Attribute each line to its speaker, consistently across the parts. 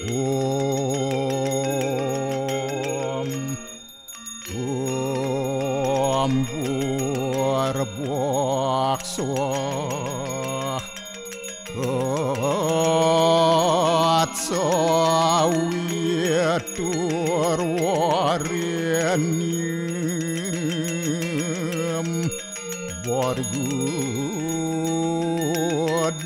Speaker 1: Om Om Buarbuak Soah Atsawitur Warenium Borgu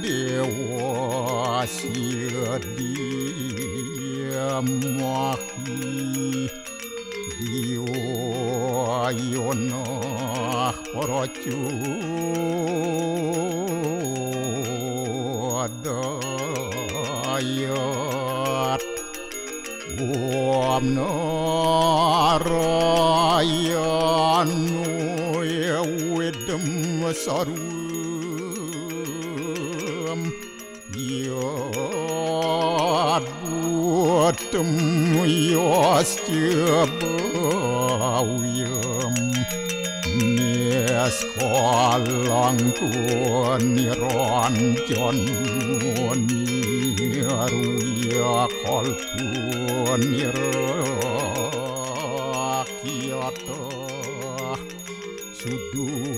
Speaker 1: Dewa Siadiamahi Diwa Yonah Paracu Adayat Om Narayanu Yawidam Sarum Yad Buatam Yastyabawiyam Neskalang Niranjan Niruya Kalpun Nirakyata Sududewiku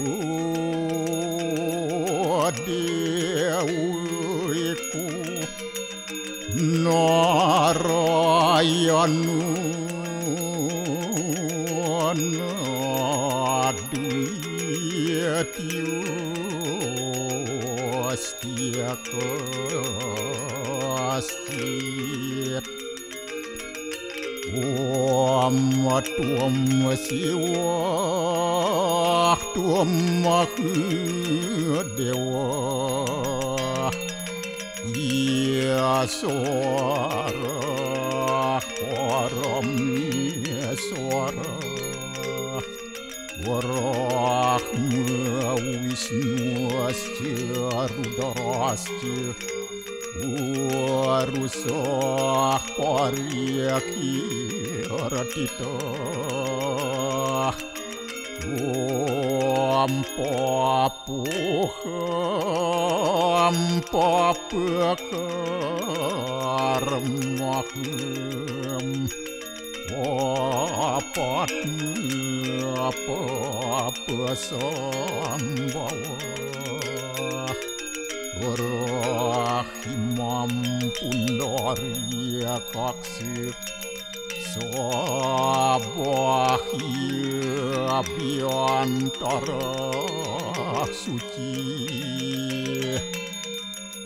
Speaker 1: Narayanu Naduyatyu Astiakastit Om Tuam Siwah Tuam Dewa Yaswara Parameswara Warahma Wisnu Asya Rudrasya Warusah Paryakiratita Om Papuham Papakarmaham Papatnya Papasambhawa Rahimam Pundarya Kaksir Sabahya Biantara Suci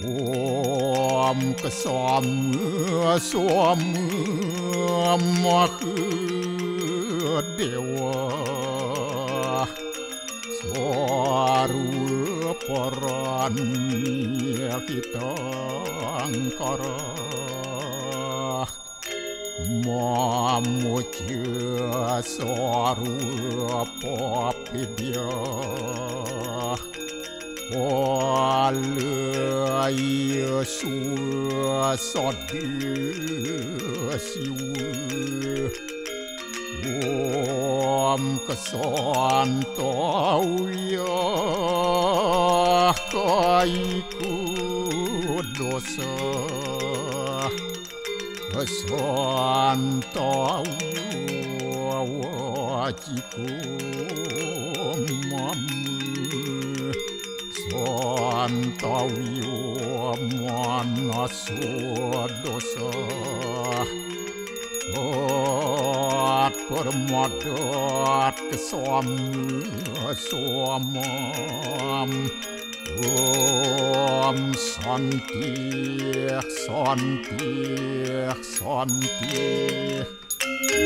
Speaker 1: Om Kesama Sama Mahadewa Swaruparanya kita angkara Mamuja Sarupapidya Walaya Suasadya Siwa Om Kesantauya Kaiku Dosa Kesantauya Wajiku Mamu Santauya Manaswa Dosa At permadat kesamam Om Santi Santi Santi Om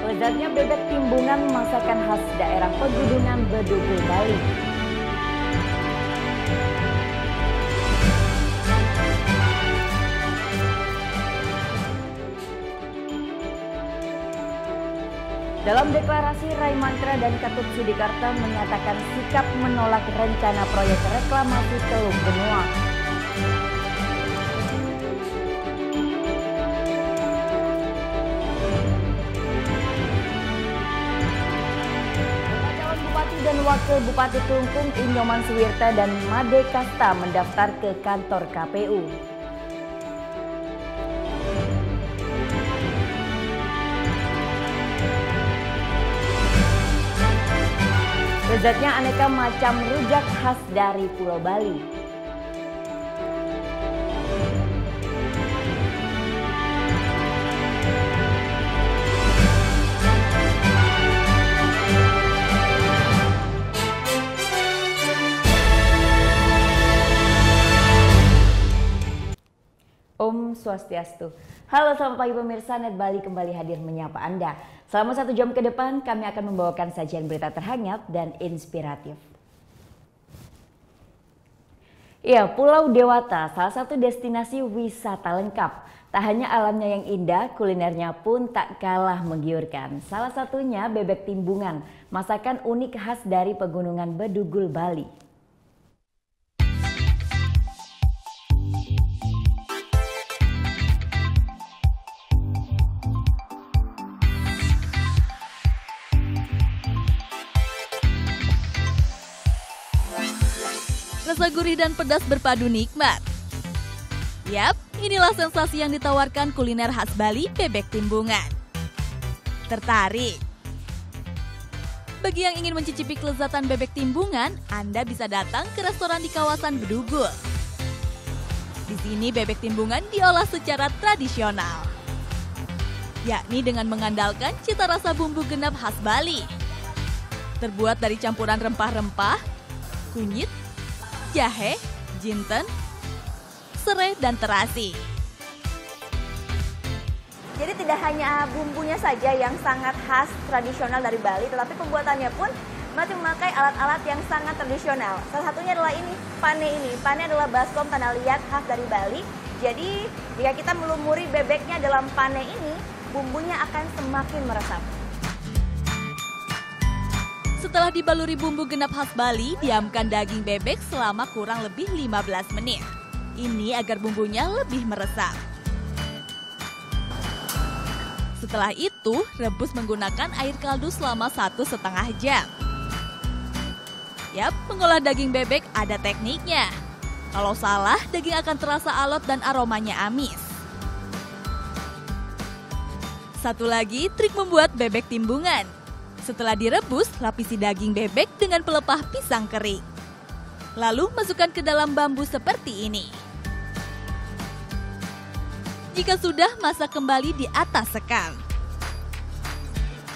Speaker 2: Lezatnya bebek timbungan, masakan khas daerah pegunungan Bedugul, Bali. Dalam deklarasi, Rai Mantra dan Ketut Sudikarta menyatakan sikap menolak rencana proyek reklamasi Teluk Benua. Calon Bupati dan Wakil Bupati Klungkung Inyoman Suwirta dan Made Kasta mendaftar ke kantor KPU. Lezatnya aneka macam rujak khas dari Pulau Bali. Om Swastiastu. Halo, selamat pagi pemirsa, Net Bali kembali hadir menyapa Anda. Selama 1 jam ke depan, kami akan membawakan sajian berita terhangat dan inspiratif. Ya, Pulau Dewata, salah satu destinasi wisata lengkap. Tak hanya alamnya yang indah, kulinernya pun tak kalah menggiurkan. Salah satunya bebek timbungan, masakan unik khas dari pegunungan Bedugul, Bali.
Speaker 3: Rasa gurih dan pedas berpadu nikmat. Yap, inilah sensasi yang ditawarkan kuliner khas Bali, bebek timbungan. Tertarik? Bagi yang ingin mencicipi kelezatan bebek timbungan, Anda bisa datang ke restoran di kawasan Bedugul. Di sini bebek timbungan diolah secara tradisional, yakni dengan mengandalkan cita rasa bumbu genap khas Bali. Terbuat dari campuran rempah-rempah, kunyit, jahe, jinten, serai, dan terasi.
Speaker 4: Jadi tidak hanya bumbunya saja yang sangat khas tradisional dari Bali, tetapi pembuatannya pun masih memakai alat-alat yang sangat tradisional. Salah satunya adalah ini, pane ini. Pane adalah baskom tanah liat khas dari Bali. Jadi jika kita melumuri bebeknya dalam pane ini, bumbunya akan semakin meresap.
Speaker 3: Setelah dibaluri bumbu genap khas Bali, diamkan daging bebek selama kurang lebih 15 menit. Ini agar bumbunya lebih meresap. Setelah itu, rebus menggunakan air kaldu selama 1,5 jam. Yap, mengolah daging bebek ada tekniknya. Kalau salah, daging akan terasa alot dan aromanya amis. Satu lagi, trik membuat bebek timbungan. Setelah direbus, lapisi daging bebek dengan pelepah pisang kering. Lalu masukkan ke dalam bambu seperti ini. Jika sudah, masak kembali di atas sekam.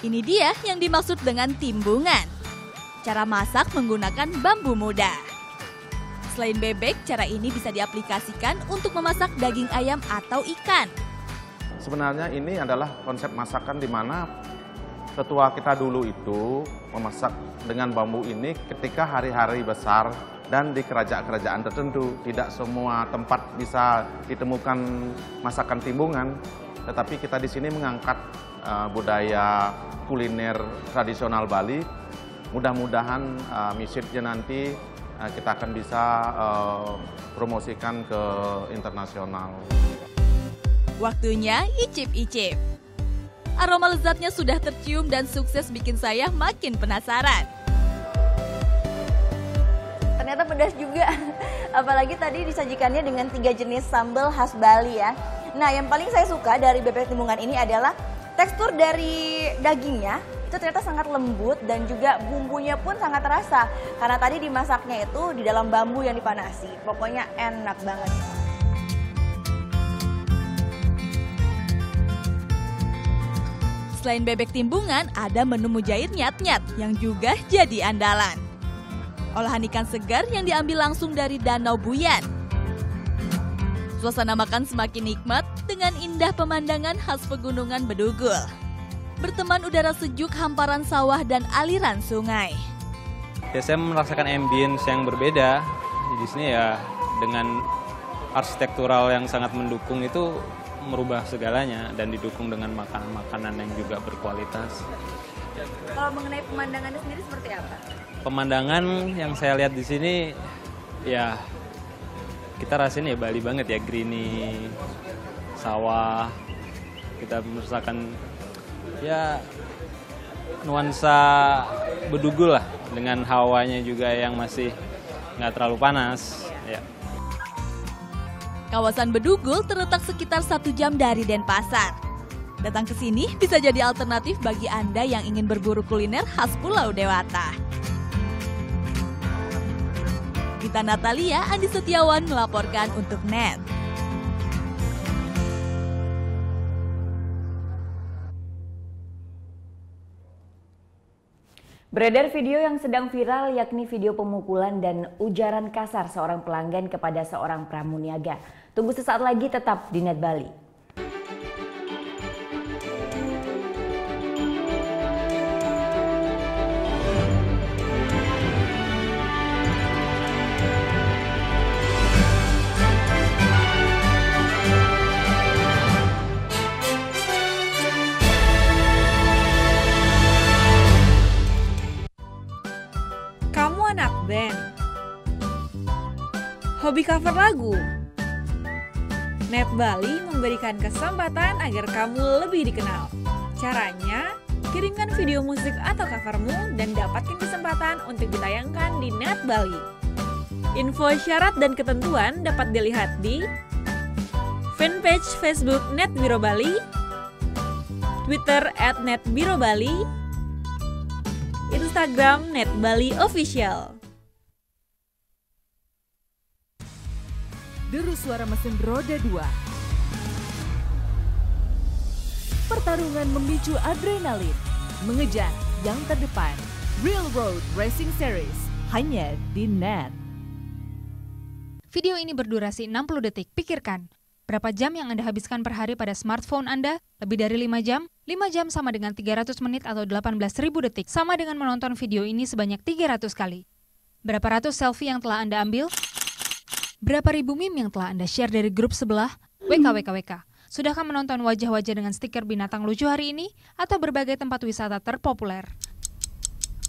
Speaker 3: Ini dia yang dimaksud dengan timbungan. Cara masak menggunakan bambu muda. Selain bebek, cara ini bisa diaplikasikan untuk memasak daging ayam atau ikan.
Speaker 5: Sebenarnya ini adalah konsep masakan di mana tetua kita dulu itu memasak dengan bambu ini ketika hari-hari besar dan di kerajaan-kerajaan tertentu. Tidak semua tempat bisa ditemukan masakan timbungan, tetapi kita di sini mengangkat budaya kuliner tradisional Bali. Mudah-mudahan misitnya nanti kita akan bisa promosikan ke internasional.
Speaker 3: Waktunya icip-icip. Aroma lezatnya sudah tercium dan sukses bikin saya makin penasaran.
Speaker 4: Ternyata pedas juga, apalagi tadi disajikannya dengan 3 jenis sambal khas Bali ya. Nah, yang paling saya suka dari bebek timbungan ini adalah tekstur dari dagingnya. Itu ternyata sangat lembut dan juga bumbunya pun sangat terasa. Karena tadi dimasaknya itu di dalam bambu yang dipanasi. Pokoknya enak banget.
Speaker 3: Selain bebek timbungan, ada menu mujair nyat-nyat yang juga jadi andalan. Olahan ikan segar yang diambil langsung dari Danau Buyan. Suasana makan semakin nikmat dengan indah pemandangan khas pegunungan Bedugul. berteman udara sejuk hamparan sawah dan aliran sungai.
Speaker 6: Ya, saya merasakan ambience yang berbeda. Di sini ya dengan arsitektural yang sangat mendukung itu merubah segalanya dan didukung dengan makanan-makanan yang juga berkualitas.
Speaker 4: Kalau mengenai pemandangannya sendiri seperti apa?
Speaker 6: Pemandangan yang saya lihat di sini ya kita rasain ya Bali banget ya, greeny, sawah. Kita merasakan ya nuansa Bedugul lah, dengan hawanya juga yang masih nggak terlalu panas. Ya.
Speaker 3: Kawasan Bedugul terletak sekitar 1 jam dari Denpasar. Datang ke sini bisa jadi alternatif bagi Anda yang ingin berburu kuliner khas Pulau Dewata. Gita Natalia, Andi Setiawan melaporkan untuk NET.
Speaker 2: Beredar video yang sedang viral, yakni video pemukulan dan ujaran kasar seorang pelanggan kepada seorang pramuniaga. Tunggu sesaat lagi, tetap di NET Bali.
Speaker 7: Band. Hobi cover lagu. NET Bali memberikan kesempatan agar kamu lebih dikenal. Caranya, kirimkan video musik atau covermu dan dapatkan kesempatan untuk ditayangkan di NET Bali. Info syarat dan ketentuan dapat dilihat di fanpage Facebook NET Biro Bali, Twitter @NETBiroBali, Instagram NET Bali Official.
Speaker 8: Deru suara mesin roda 2. Pertarungan memicu adrenalin, mengejar yang terdepan. Real Road Racing Series, hanya di NET.
Speaker 9: Video ini berdurasi 60 detik. Pikirkan, berapa jam yang Anda habiskan per hari pada smartphone Anda? Lebih dari 5 jam? 5 jam sama dengan 300 menit atau 18.000 detik. Sama dengan menonton video ini sebanyak 300 kali. Berapa ratus selfie yang telah Anda ambil? Berapa ribu meme yang telah Anda share dari grup sebelah? WKWKWK. Sudahkah menonton wajah-wajah dengan stiker binatang lucu hari ini? Atau berbagai tempat wisata terpopuler?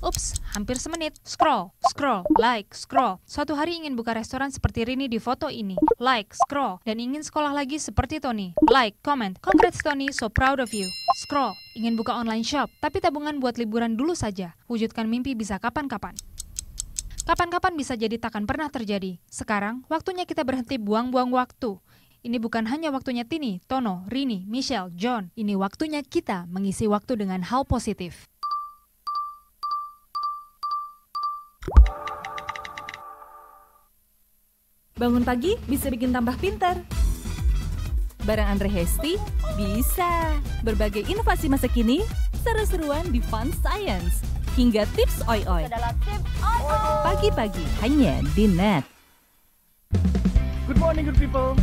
Speaker 9: Ups, hampir semenit. Scroll, scroll, like, scroll. Suatu hari ingin buka restoran seperti Rini di foto ini. Like, scroll. Dan ingin sekolah lagi seperti Tony. Like, comment. Congrats Tony, so proud of you. Scroll. Ingin buka online shop, tapi tabungan buat liburan dulu saja. Wujudkan mimpi bisa kapan-kapan. Kapan-kapan bisa jadi takkan pernah terjadi. Sekarang, waktunya kita berhenti buang-buang waktu. Ini bukan hanya waktunya Tini, Tono, Rini, Michelle, John. Ini waktunya kita mengisi waktu dengan hal positif.
Speaker 8: Bangun pagi bisa bikin tambah pintar. Bareng Andre Hesti bisa. Berbagai inovasi masa kini, seru-seruan di Fun Science. Hingga tips oi-oi. Pagi-pagi hanya di NET.
Speaker 10: Good morning, good people.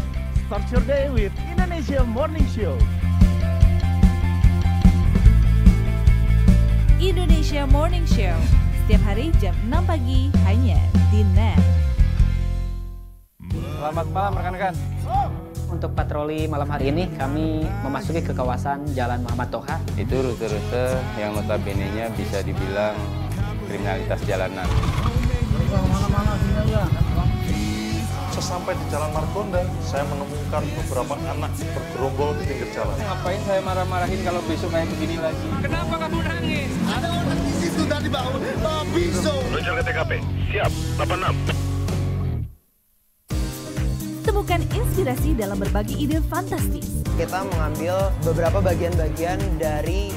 Speaker 10: Start your day with Indonesia Morning Show.
Speaker 8: Indonesia Morning Show. Setiap hari jam 6 pagi hanya di NET.
Speaker 11: Selamat malam rekan-rekan. Untuk patroli malam hari ini kami memasuki ke kawasan Jalan Muhammad Toha.
Speaker 12: Itu rute-rute yang notabene-nya bisa dibilang kriminalitas jalanan.
Speaker 13: Sesampai di Jalan Margonda, saya menemukan beberapa anak bergerombol di pinggir jalan.
Speaker 11: Ngapain saya marah-marahin kalau besok kayak begini lagi? Kenapa kamu nangis?
Speaker 13: Ada orang di situ tadi bangun, bisu. Menuju ke TKP, siap, 86.
Speaker 8: Temukan inspirasi dalam berbagi ide fantastis.
Speaker 14: Kita mengambil beberapa bagian-bagian dari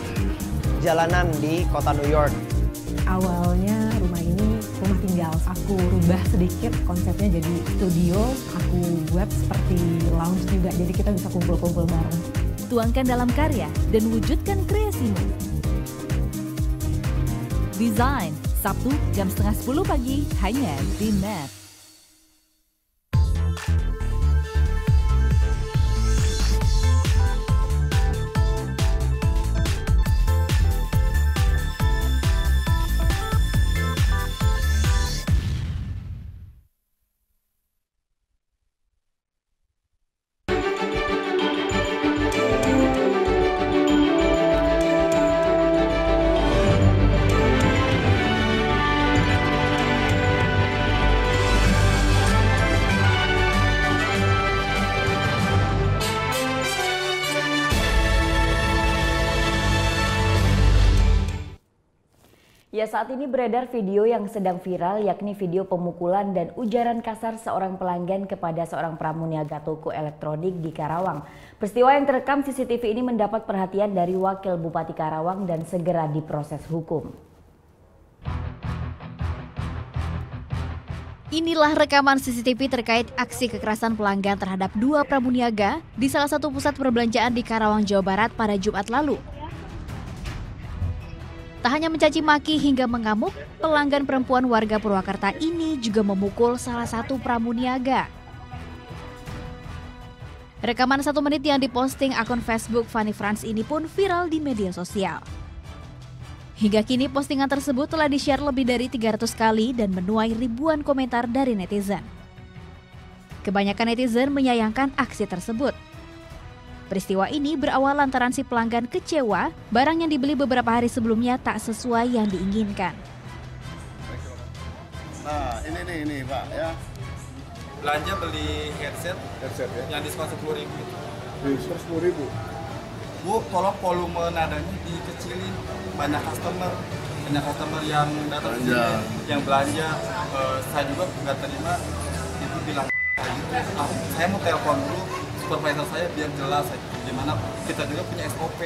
Speaker 14: jalanan di kota New York.
Speaker 15: Awalnya rumah ini rumah tinggal. Aku rubah sedikit konsepnya jadi studio. Aku buat seperti lounge juga, jadi kita bisa kumpul-kumpul bareng.
Speaker 8: Tuangkan dalam karya dan wujudkan kreasimu. Design, Sabtu jam 9:30 pagi hanya di NET.
Speaker 2: Ya, saat ini beredar video yang sedang viral, yakni video pemukulan dan ujaran kasar seorang pelanggan kepada seorang pramuniaga toko elektronik di Karawang. Peristiwa yang terekam CCTV ini mendapat perhatian dari Wakil Bupati Karawang dan segera diproses hukum.
Speaker 16: Inilah rekaman CCTV terkait aksi kekerasan pelanggan terhadap 2 pramuniaga di salah satu pusat perbelanjaan di Karawang, Jawa Barat pada Jumat lalu. Tak hanya mencaci maki hingga mengamuk, pelanggan perempuan warga Purwakarta ini juga memukul salah satu pramuniaga. Rekaman 1 menit yang diposting akun Facebook Fanny Frans ini pun viral di media sosial. Hingga kini postingan tersebut telah di-share lebih dari 300 kali dan menuai ribuan komentar dari netizen. Kebanyakan netizen menyayangkan aksi tersebut. Peristiwa ini berawal lantaran si pelanggan kecewa barang yang dibeli beberapa hari sebelumnya tak sesuai yang diinginkan.
Speaker 13: Nah, ini Pak ya.
Speaker 17: Belanja beli headset ya? Yang diskon 10.000.
Speaker 13: Diskon 10.000.
Speaker 17: Bu, tolong volume nadanya dikecilin. Banyak customer yang datang sini, yang belanja. Saya juga nggak terima, itu bilang gitu. Saya mau telepon dulu supervisor saya biar jelas gimana, kita juga punya SOP.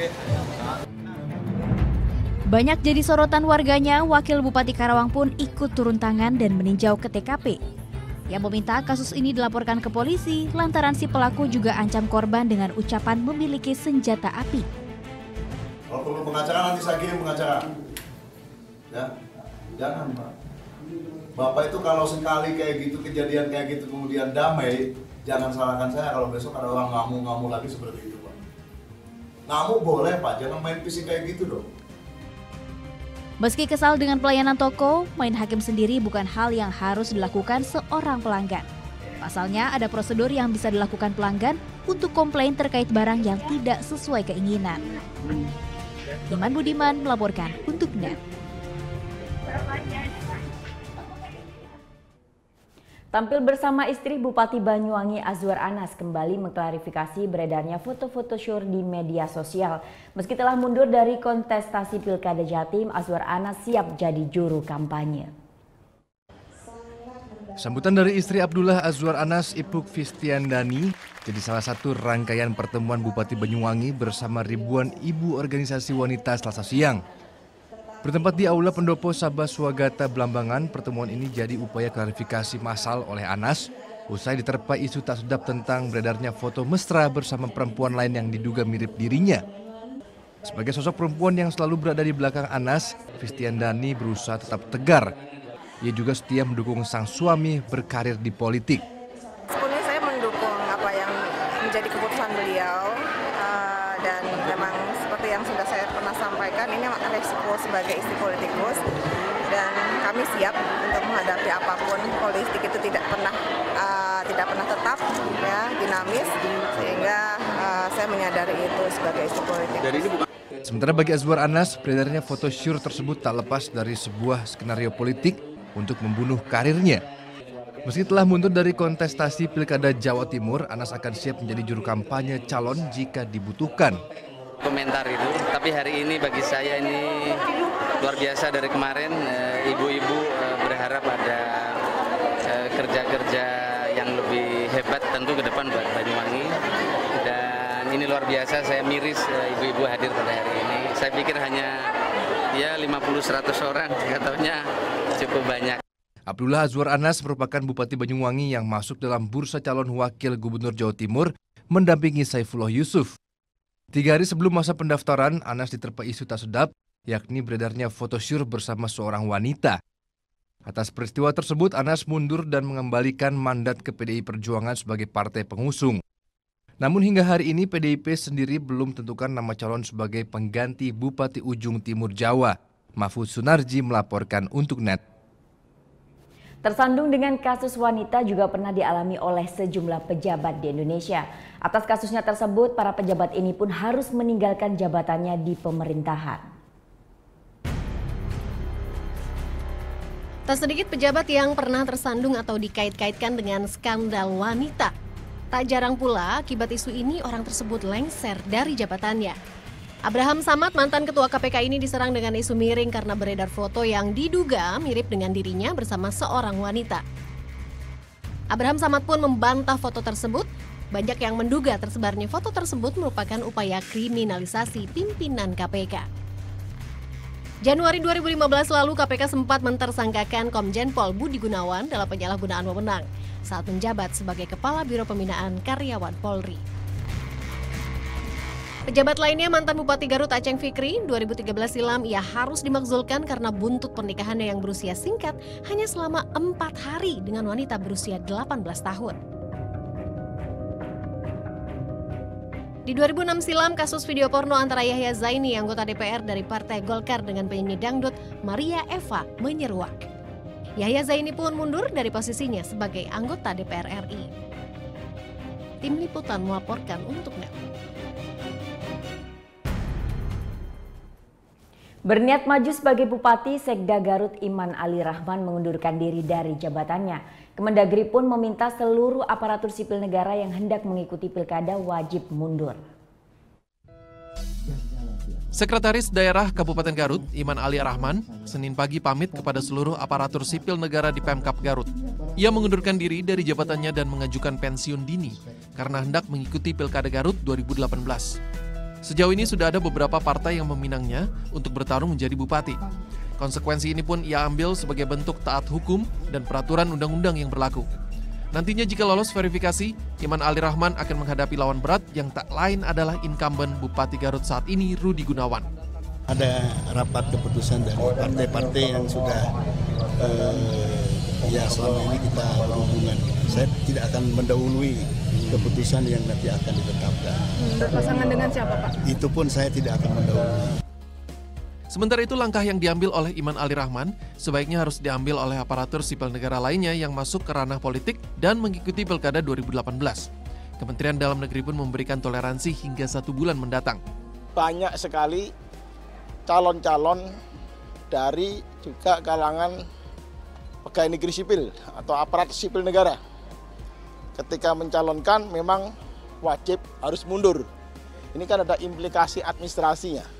Speaker 16: Banyak jadi sorotan warganya, Wakil Bupati Karawang pun ikut turun tangan dan meninjau ke TKP. Yang meminta kasus ini dilaporkan ke polisi lantaran si pelaku juga ancam korban dengan ucapan memiliki senjata api.
Speaker 13: Kalau perlu pengacara nanti saya kirim pengacara. Ya, jangan Pak. Bapak itu kalau sekali kayak gitu, kejadian kayak gitu kemudian damai, jangan salahkan saya kalau besok ada orang ngamuk-ngamuk lagi seperti itu Pak. Ngamuk boleh Pak, jangan main fisik kayak gitu dong.
Speaker 16: Meski kesal dengan pelayanan toko, main hakim sendiri bukan hal yang harus dilakukan seorang pelanggan. Pasalnya ada prosedur yang bisa dilakukan pelanggan untuk komplain terkait barang yang tidak sesuai keinginan. Iman Budiman melaporkan untuk NET.
Speaker 2: Tampil bersama istri Bupati Banyuwangi Azwar Anas kembali mengklarifikasi beredarnya foto-foto syur di media sosial. Meski telah mundur dari kontestasi Pilkada Jatim, Azwar Anas siap jadi juru kampanye.
Speaker 18: Sambutan dari istri Abdullah Azwar Anas, Ipuk Fistiandani, jadi salah satu rangkaian pertemuan Bupati Banyuwangi bersama ribuan ibu organisasi wanita Selasa siang. Bertempat di Aula Pendopo Sabah Swagata Blambangan, pertemuan ini jadi upaya klarifikasi massal oleh Anas usai diterpa isu tak sedap tentang beredarnya foto mesra bersama perempuan lain yang diduga mirip dirinya. Sebagai sosok perempuan yang selalu berada di belakang Anas, Fistiandani berusaha tetap tegar. Ia juga setia mendukung sang suami berkarir di politik.
Speaker 19: Sepenuhnya saya mendukung apa yang menjadi keputusan beliau. Dan memang seperti yang sudah saya pernah sampaikan, ini resiko sebagai istri politikus dan kami siap untuk menghadapi apapun. Politik itu tidak pernah tetap, ya, dinamis, sehingga saya menyadari itu sebagai istri politik.
Speaker 18: Sementara bagi Azwar Anas, beredarnya foto syur tersebut tak lepas dari sebuah skenario politik untuk membunuh karirnya. Meski telah mundur dari kontestasi Pilkada Jawa Timur, Anas akan siap menjadi juru kampanye calon jika dibutuhkan.
Speaker 20: Komentar itu, tapi hari ini bagi saya ini luar biasa. Dari kemarin ibu-ibu berharap ada kerja-kerja yang lebih hebat tentu ke depan buat Banyuwangi. Dan ini luar biasa, saya miris ibu-ibu hadir pada hari ini. Saya pikir hanya ya 50-100 orang, katanya cukup banyak.
Speaker 18: Abdullah Azwar Anas merupakan Bupati Banyuwangi yang masuk dalam bursa calon wakil gubernur Jawa Timur mendampingi Saifullah Yusuf. 3 hari sebelum masa pendaftaran, Anas diterpa isu tak sedap, yakni beredarnya foto syur bersama seorang wanita. Atas peristiwa tersebut, Anas mundur dan mengembalikan mandat ke PDI Perjuangan sebagai partai pengusung. Namun hingga hari ini PDIP sendiri belum tentukan nama calon sebagai pengganti Bupati Ujung Timur Jawa. Mahfud Sunarji melaporkan untuk NET.
Speaker 2: Tersandung dengan kasus wanita juga pernah dialami oleh sejumlah pejabat di Indonesia. Atas kasusnya tersebut, para pejabat ini pun harus meninggalkan jabatannya di pemerintahan.
Speaker 21: Tak sedikit pejabat yang pernah tersandung atau dikait-kaitkan dengan skandal wanita. Tak jarang pula akibat isu ini orang tersebut lengser dari jabatannya. Abraham Samad, mantan ketua KPK ini diserang dengan isu miring karena beredar foto yang diduga mirip dengan dirinya bersama seorang wanita. Abraham Samad pun membantah foto tersebut. Banyak yang menduga tersebarnya foto tersebut merupakan upaya kriminalisasi pimpinan KPK. Januari 2015 lalu KPK sempat mentersangkakan Komjen Pol Budi Gunawan dalam penyalahgunaan wewenang saat menjabat sebagai Kepala Biro Pembinaan Karyawan Polri. Pejabat lainnya mantan Bupati Garut Aceng Fikri, 2013 silam ia harus dimakzulkan karena buntut pernikahannya yang berusia singkat hanya selama 4 hari dengan wanita berusia 18 tahun. Di 2006 silam, kasus video porno antara Yahya Zaini, anggota DPR dari Partai Golkar dengan penyanyi dangdut Maria Eva menyeruak. Yahya Zaini pun mundur dari posisinya sebagai anggota DPR RI. Tim Liputan melaporkan untuk NET.
Speaker 2: Berniat maju sebagai Bupati, Sekda Garut Iman Ali Rahman mengundurkan diri dari jabatannya. Kemendagri pun meminta seluruh aparatur sipil negara yang hendak mengikuti pilkada wajib mundur.
Speaker 1: Sekretaris Daerah Kabupaten Garut, Iman Ali Rahman, Senin pagi pamit kepada seluruh aparatur sipil negara di Pemkab Garut. Ia mengundurkan diri dari jabatannya dan mengajukan pensiun dini karena hendak mengikuti Pilkada Garut 2018. Sejauh ini sudah ada beberapa partai yang meminangnya untuk bertarung menjadi bupati. Konsekuensi ini pun ia ambil sebagai bentuk taat hukum dan peraturan undang-undang yang berlaku. Nantinya jika lolos verifikasi, Iman Ali Rahman akan menghadapi lawan berat yang tak lain adalah incumbent Bupati Garut saat ini, Rudi Gunawan.
Speaker 22: Ada rapat keputusan dari partai-partai yang sudah selama ini kita berhubungan. Saya tidak akan mendahului keputusan yang nanti akan ditetapkan.
Speaker 23: Berpasangan dengan siapa, Pak?
Speaker 22: Itu pun saya tidak akan mendahului.
Speaker 1: Sementara itu langkah yang diambil oleh Iman Ali Rahman sebaiknya harus diambil oleh aparatur sipil negara lainnya yang masuk ke ranah politik dan mengikuti Pilkada 2018. Kementerian Dalam Negeri pun memberikan toleransi hingga 1 bulan mendatang.
Speaker 24: Banyak sekali calon-calon dari juga kalangan pegawai negeri sipil atau aparat sipil negara. Ketika mencalonkan memang wajib harus mundur. Ini kan ada implikasi administrasinya.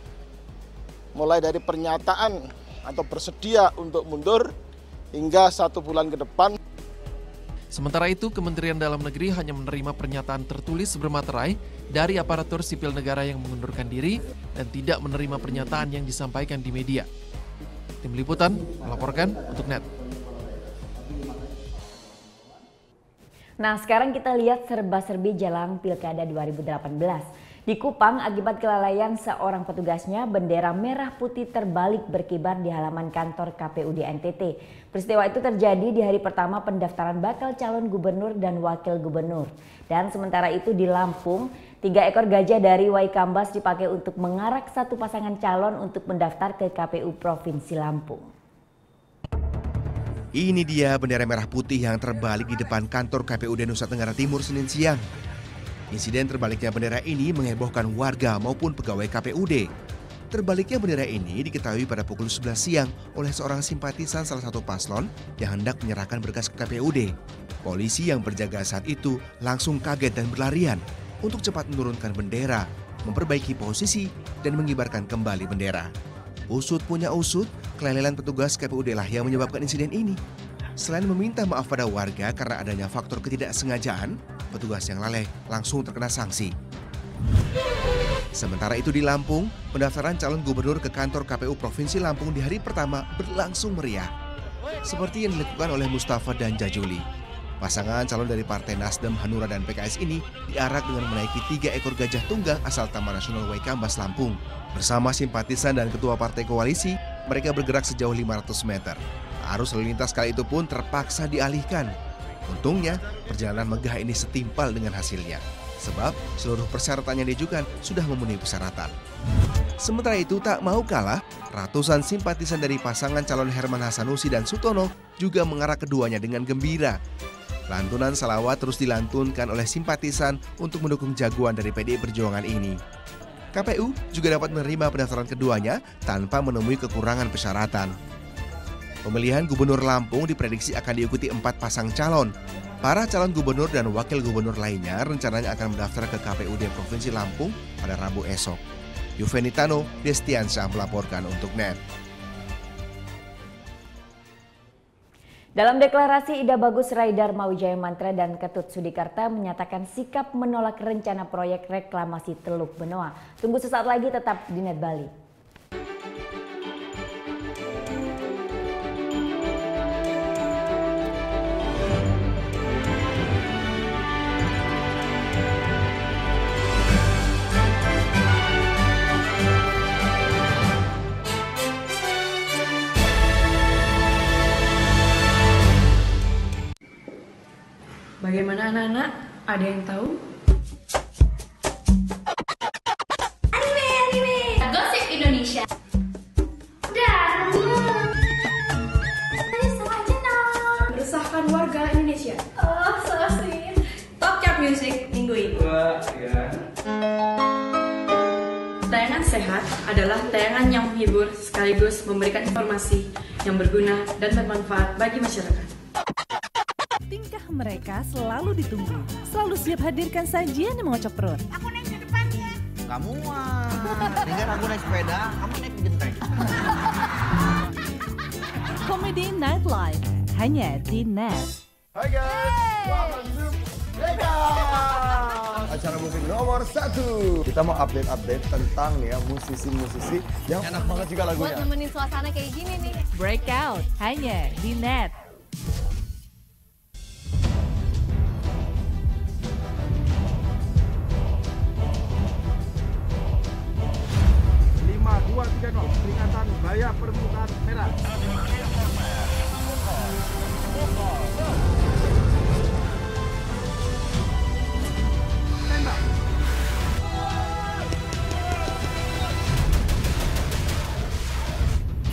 Speaker 24: Mulai dari pernyataan atau bersedia untuk mundur hingga 1 bulan ke depan.
Speaker 1: Sementara itu, Kementerian Dalam Negeri hanya menerima pernyataan tertulis bermaterai dari aparatur sipil negara yang mengundurkan diri dan tidak menerima pernyataan yang disampaikan di media. Tim Liputan melaporkan untuk NET.
Speaker 2: Nah, sekarang kita lihat serba-serbi jelang Pilkada 2018. Di Kupang, akibat kelalaian seorang petugasnya, bendera merah putih terbalik berkibar di halaman kantor KPUD NTT. Peristiwa itu terjadi di hari pertama pendaftaran bakal calon gubernur dan wakil gubernur. Dan sementara itu di Lampung, 3 ekor gajah dari Waikambas dipakai untuk mengarak 1 pasangan calon untuk mendaftar ke KPU Provinsi Lampung.
Speaker 18: Ini dia bendera merah putih yang terbalik di depan kantor KPUD Nusa Tenggara Timur Senin siang. Insiden terbaliknya bendera ini menghebohkan warga maupun pegawai KPUD. Terbaliknya bendera ini diketahui pada pukul 11 siang oleh seorang simpatisan salah satu paslon yang hendak menyerahkan berkas ke KPUD. Polisi yang berjaga saat itu langsung kaget dan berlarian untuk cepat menurunkan bendera, memperbaiki posisi, dan mengibarkan kembali bendera. Usut punya usut, kelelehan petugas KPUD lah yang menyebabkan insiden ini. Selain meminta maaf pada warga karena adanya faktor ketidaksengajaan, petugas yang lalai langsung terkena sanksi. Sementara itu di Lampung, pendaftaran calon gubernur ke kantor KPU Provinsi Lampung di hari pertama berlangsung meriah. Seperti yang dilakukan oleh Mustafa dan Jajuli. Pasangan calon dari Partai Nasdem, Hanura, dan PKS ini diarak dengan menaiki 3 ekor gajah tunggang asal Taman Nasional Waikambas, Lampung. Bersama simpatisan dan ketua partai koalisi, mereka bergerak sejauh 500 meter. Arus lalu lintas kali itu pun terpaksa dialihkan. Untungnya, perjalanan megah ini setimpal dengan hasilnya. Sebab seluruh persyaratan yang diajukan sudah memenuhi persyaratan. Sementara itu tak mau kalah, ratusan simpatisan dari pasangan calon Herman Hasanusi dan Sutono juga mengarak keduanya dengan gembira. Lantunan salawat terus dilantunkan oleh simpatisan untuk mendukung jagoan dari PDI Perjuangan ini. KPU juga dapat menerima pendaftaran keduanya tanpa menemui kekurangan persyaratan. Pemilihan gubernur Lampung diprediksi akan diikuti 4 pasang calon. Para calon gubernur dan wakil gubernur lainnya rencananya akan mendaftar ke KPUD Provinsi Lampung pada Rabu esok. Yuvenitano Destiansyah melaporkan untuk NET.
Speaker 2: Dalam deklarasi, Ida Bagus Raidar Mawijaya Mantra dan Ketut Sudikarta menyatakan sikap menolak rencana proyek reklamasi Teluk Benoa. Tunggu sesaat lagi, tetap di NET Bali.
Speaker 3: Bagaimana anak-anak? Ada yang tahu?
Speaker 4: Anime. Gosip Indonesia. Dan
Speaker 3: meresahkan warga Indonesia.
Speaker 4: Oh, so sweet.
Speaker 3: Top chart music minggu ini. Tayangan sehat adalah tayangan yang menghibur sekaligus memberikan informasi yang berguna dan bermanfaat bagi masyarakat.
Speaker 8: Tingkah mereka selalu ditunggu, selalu siap hadirkan sajian yang mengocok perut.
Speaker 4: Aku naik ke depannya.
Speaker 5: Kamu tinggal aku naik sepeda, kamu naik genteng.
Speaker 8: Komedi Nightlife hanya di NET.
Speaker 10: Hai guys, welcome to Breakout, acara musik nomor 1. Kita mau update tentang nih ya musisi-musisi yang enak banget juga lagunya.
Speaker 4: Buat nemenin suasana kayak gini nih.
Speaker 8: Breakout hanya di NET.
Speaker 10: 5, 2, 3, 0, peringatan Baya Permukaan Merah.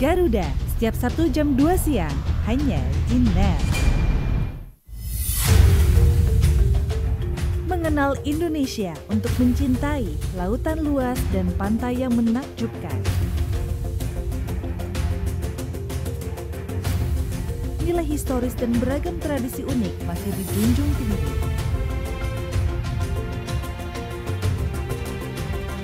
Speaker 8: Garuda, setiap Sabtu jam 2 siang, hanya di NET. Mengenal Indonesia untuk mencintai lautan luas dan pantai yang menakjubkan. Nilai historis dan beragam tradisi unik masih dijunjung tinggi.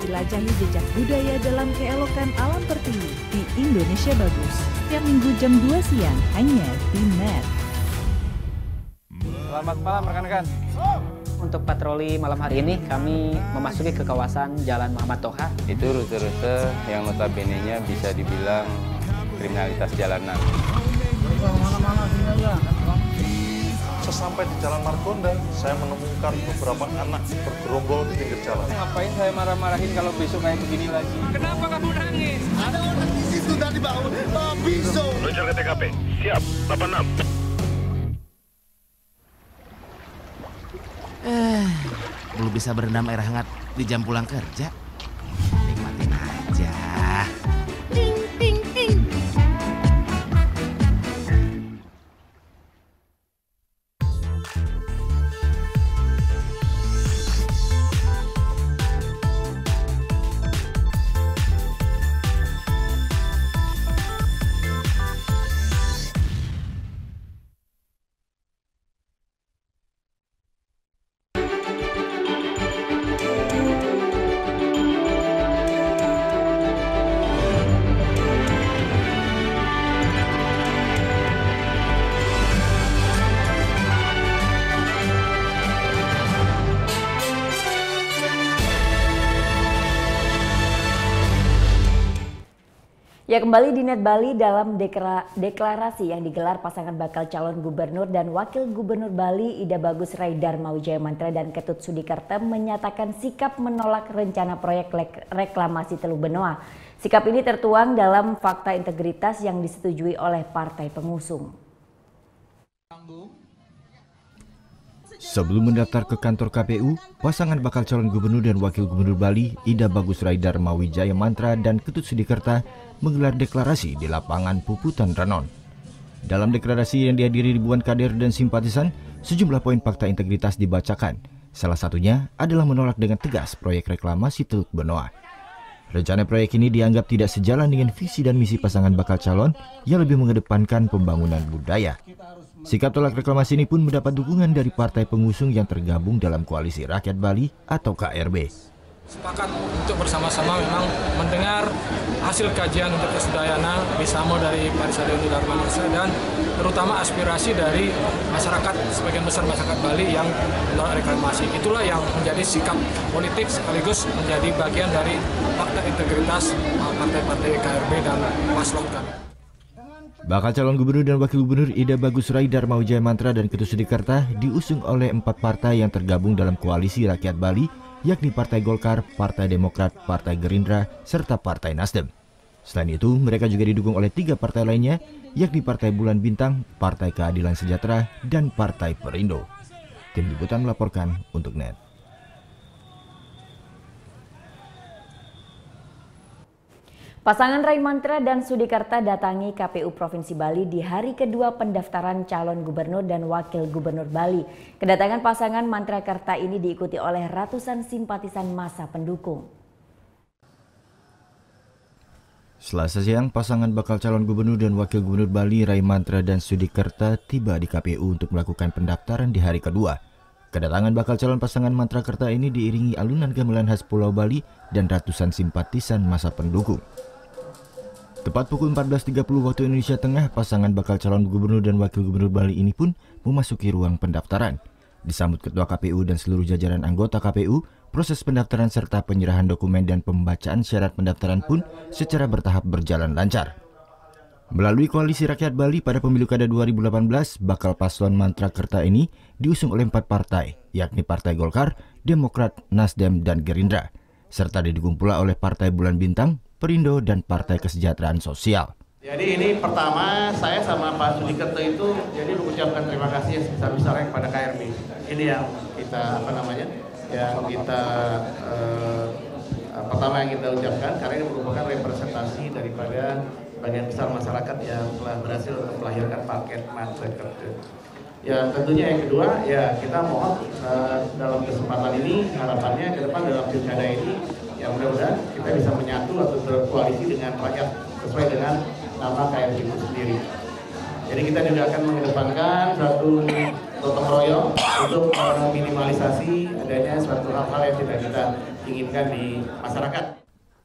Speaker 8: Jelajahi jejak budaya dalam keelokan alam tertinggi di Indonesia Bagus. Setiap Minggu jam 2 siang, hanya di NET.
Speaker 11: Selamat malam rekan-rekan. Untuk patroli malam hari ini kami memasuki ke kawasan Jalan Muhammad Toha.
Speaker 12: Itu rute-rute yang notabene-nya bisa dibilang kriminalitas jalanan.
Speaker 6: Sesampai di Jalan Margonda, saya menemukan beberapa anak bergerombol di pinggir jalan.
Speaker 11: Ngapain saya marah-marahin kalau besok kayak begini lagi? Kenapa kamu nangis?
Speaker 10: Ada orang di situ tadi bau, pisau.
Speaker 6: Meluncur ke TKP, siap, 86.
Speaker 25: Belum bisa berendam air hangat di jam pulang kerja. Nikmatin aja.
Speaker 4: Ting ting ting.
Speaker 2: Ya, kembali di NET Bali dalam deklarasi yang digelar pasangan bakal calon gubernur dan wakil gubernur Bali Ida Bagus Raidar Mawijaya Mantra dan Ketut Sudikarta menyatakan sikap menolak rencana proyek reklamasi Teluk Benoa. Sikap ini tertuang dalam fakta integritas yang disetujui oleh partai pengusung.
Speaker 26: Sebelum mendaftar ke kantor KPU, pasangan bakal calon gubernur dan wakil gubernur Bali, Ida Bagus Raidar Mawijaya Mantra dan Ketut Sudikarta menggelar deklarasi di lapangan Puputan Renon. Dalam deklarasi yang dihadiri ribuan kader dan simpatisan, sejumlah poin fakta integritas dibacakan. Salah satunya adalah menolak dengan tegas proyek reklamasi Teluk Benoa. Rencana proyek ini dianggap tidak sejalan dengan visi dan misi pasangan bakal calon yang lebih mengedepankan pembangunan budaya. Sikap tolak reklamasi ini pun mendapat dukungan dari partai pengusung yang tergabung dalam Koalisi Rakyat Bali atau KRB.
Speaker 7: Sepakat untuk bersama-sama memang mendengar hasil kajian untuk Kesudayana Bisamo dari Parisade Dharma Nusa dan terutama aspirasi dari masyarakat, sebagian besar masyarakat Bali yang menolak reklamasi. Itulah yang menjadi sikap politik sekaligus menjadi bagian dari fakta integritas partai-partai KRB dan paslon kami.
Speaker 26: Bakal calon gubernur dan wakil gubernur Ida Bagus Raidar Mawijaya Mantra dan Ketut Sudikerta diusung oleh 4 partai yang tergabung dalam koalisi rakyat Bali, yakni Partai Golkar, Partai Demokrat, Partai Gerindra, serta Partai Nasdem. Selain itu, mereka juga didukung oleh 3 partai lainnya, yakni Partai Bulan Bintang, Partai Keadilan Sejahtera, dan Partai Perindo. Tim Liputan melaporkan untuk NET.
Speaker 2: Pasangan Rai Mantra dan Sudikerta datangi KPU Provinsi Bali di hari kedua pendaftaran calon gubernur dan wakil gubernur Bali. Kedatangan pasangan Mantra Kerta ini diikuti oleh ratusan simpatisan massa pendukung.
Speaker 26: Selasa siang, pasangan bakal calon gubernur dan wakil gubernur Bali Rai Mantra dan Sudikerta tiba di KPU untuk melakukan pendaftaran di hari kedua. Kedatangan bakal calon pasangan Mantra Kerta ini diiringi alunan gamelan khas Pulau Bali dan ratusan simpatisan massa pendukung. Tepat pukul 14.30 waktu Indonesia Tengah, pasangan bakal calon gubernur dan wakil gubernur Bali ini pun memasuki ruang pendaftaran. Disambut Ketua KPU dan seluruh jajaran anggota KPU, proses pendaftaran serta penyerahan dokumen dan pembacaan syarat pendaftaran pun secara bertahap berjalan lancar. Melalui Koalisi Rakyat Bali pada pemilu kada 2018, bakal paslon Mantra Kerta ini diusung oleh 4 partai, yakni Partai Golkar, Demokrat, Nasdem, dan Gerindra, serta didukung pula oleh Partai Bulan Bintang, Perindo, dan Partai Kesejahteraan Sosial.
Speaker 9: Jadi ini pertama saya sama Pak Sudikerta itu jadi mengucapkan terima kasih sebesar-besarnya kepada KRB. Ini yang kita pertama yang kita ucapkan karena ini merupakan representasi daripada bagian besar masyarakat yang telah berhasil untuk melahirkan paket Mantra Kerta. Ya tentunya yang kedua ya kita mohon dalam kesempatan ini harapannya ke depan dalam pilkada ini ya mudah-mudahan kita bisa menyatu atau berkoalisi dengan rakyat sesuai dengan nama KRB itu sendiri. Jadi kita juga akan mengedepankan satu gotong royong untuk meminimalisasi adanya suatu hal-hal yang tidak kita inginkan di masyarakat.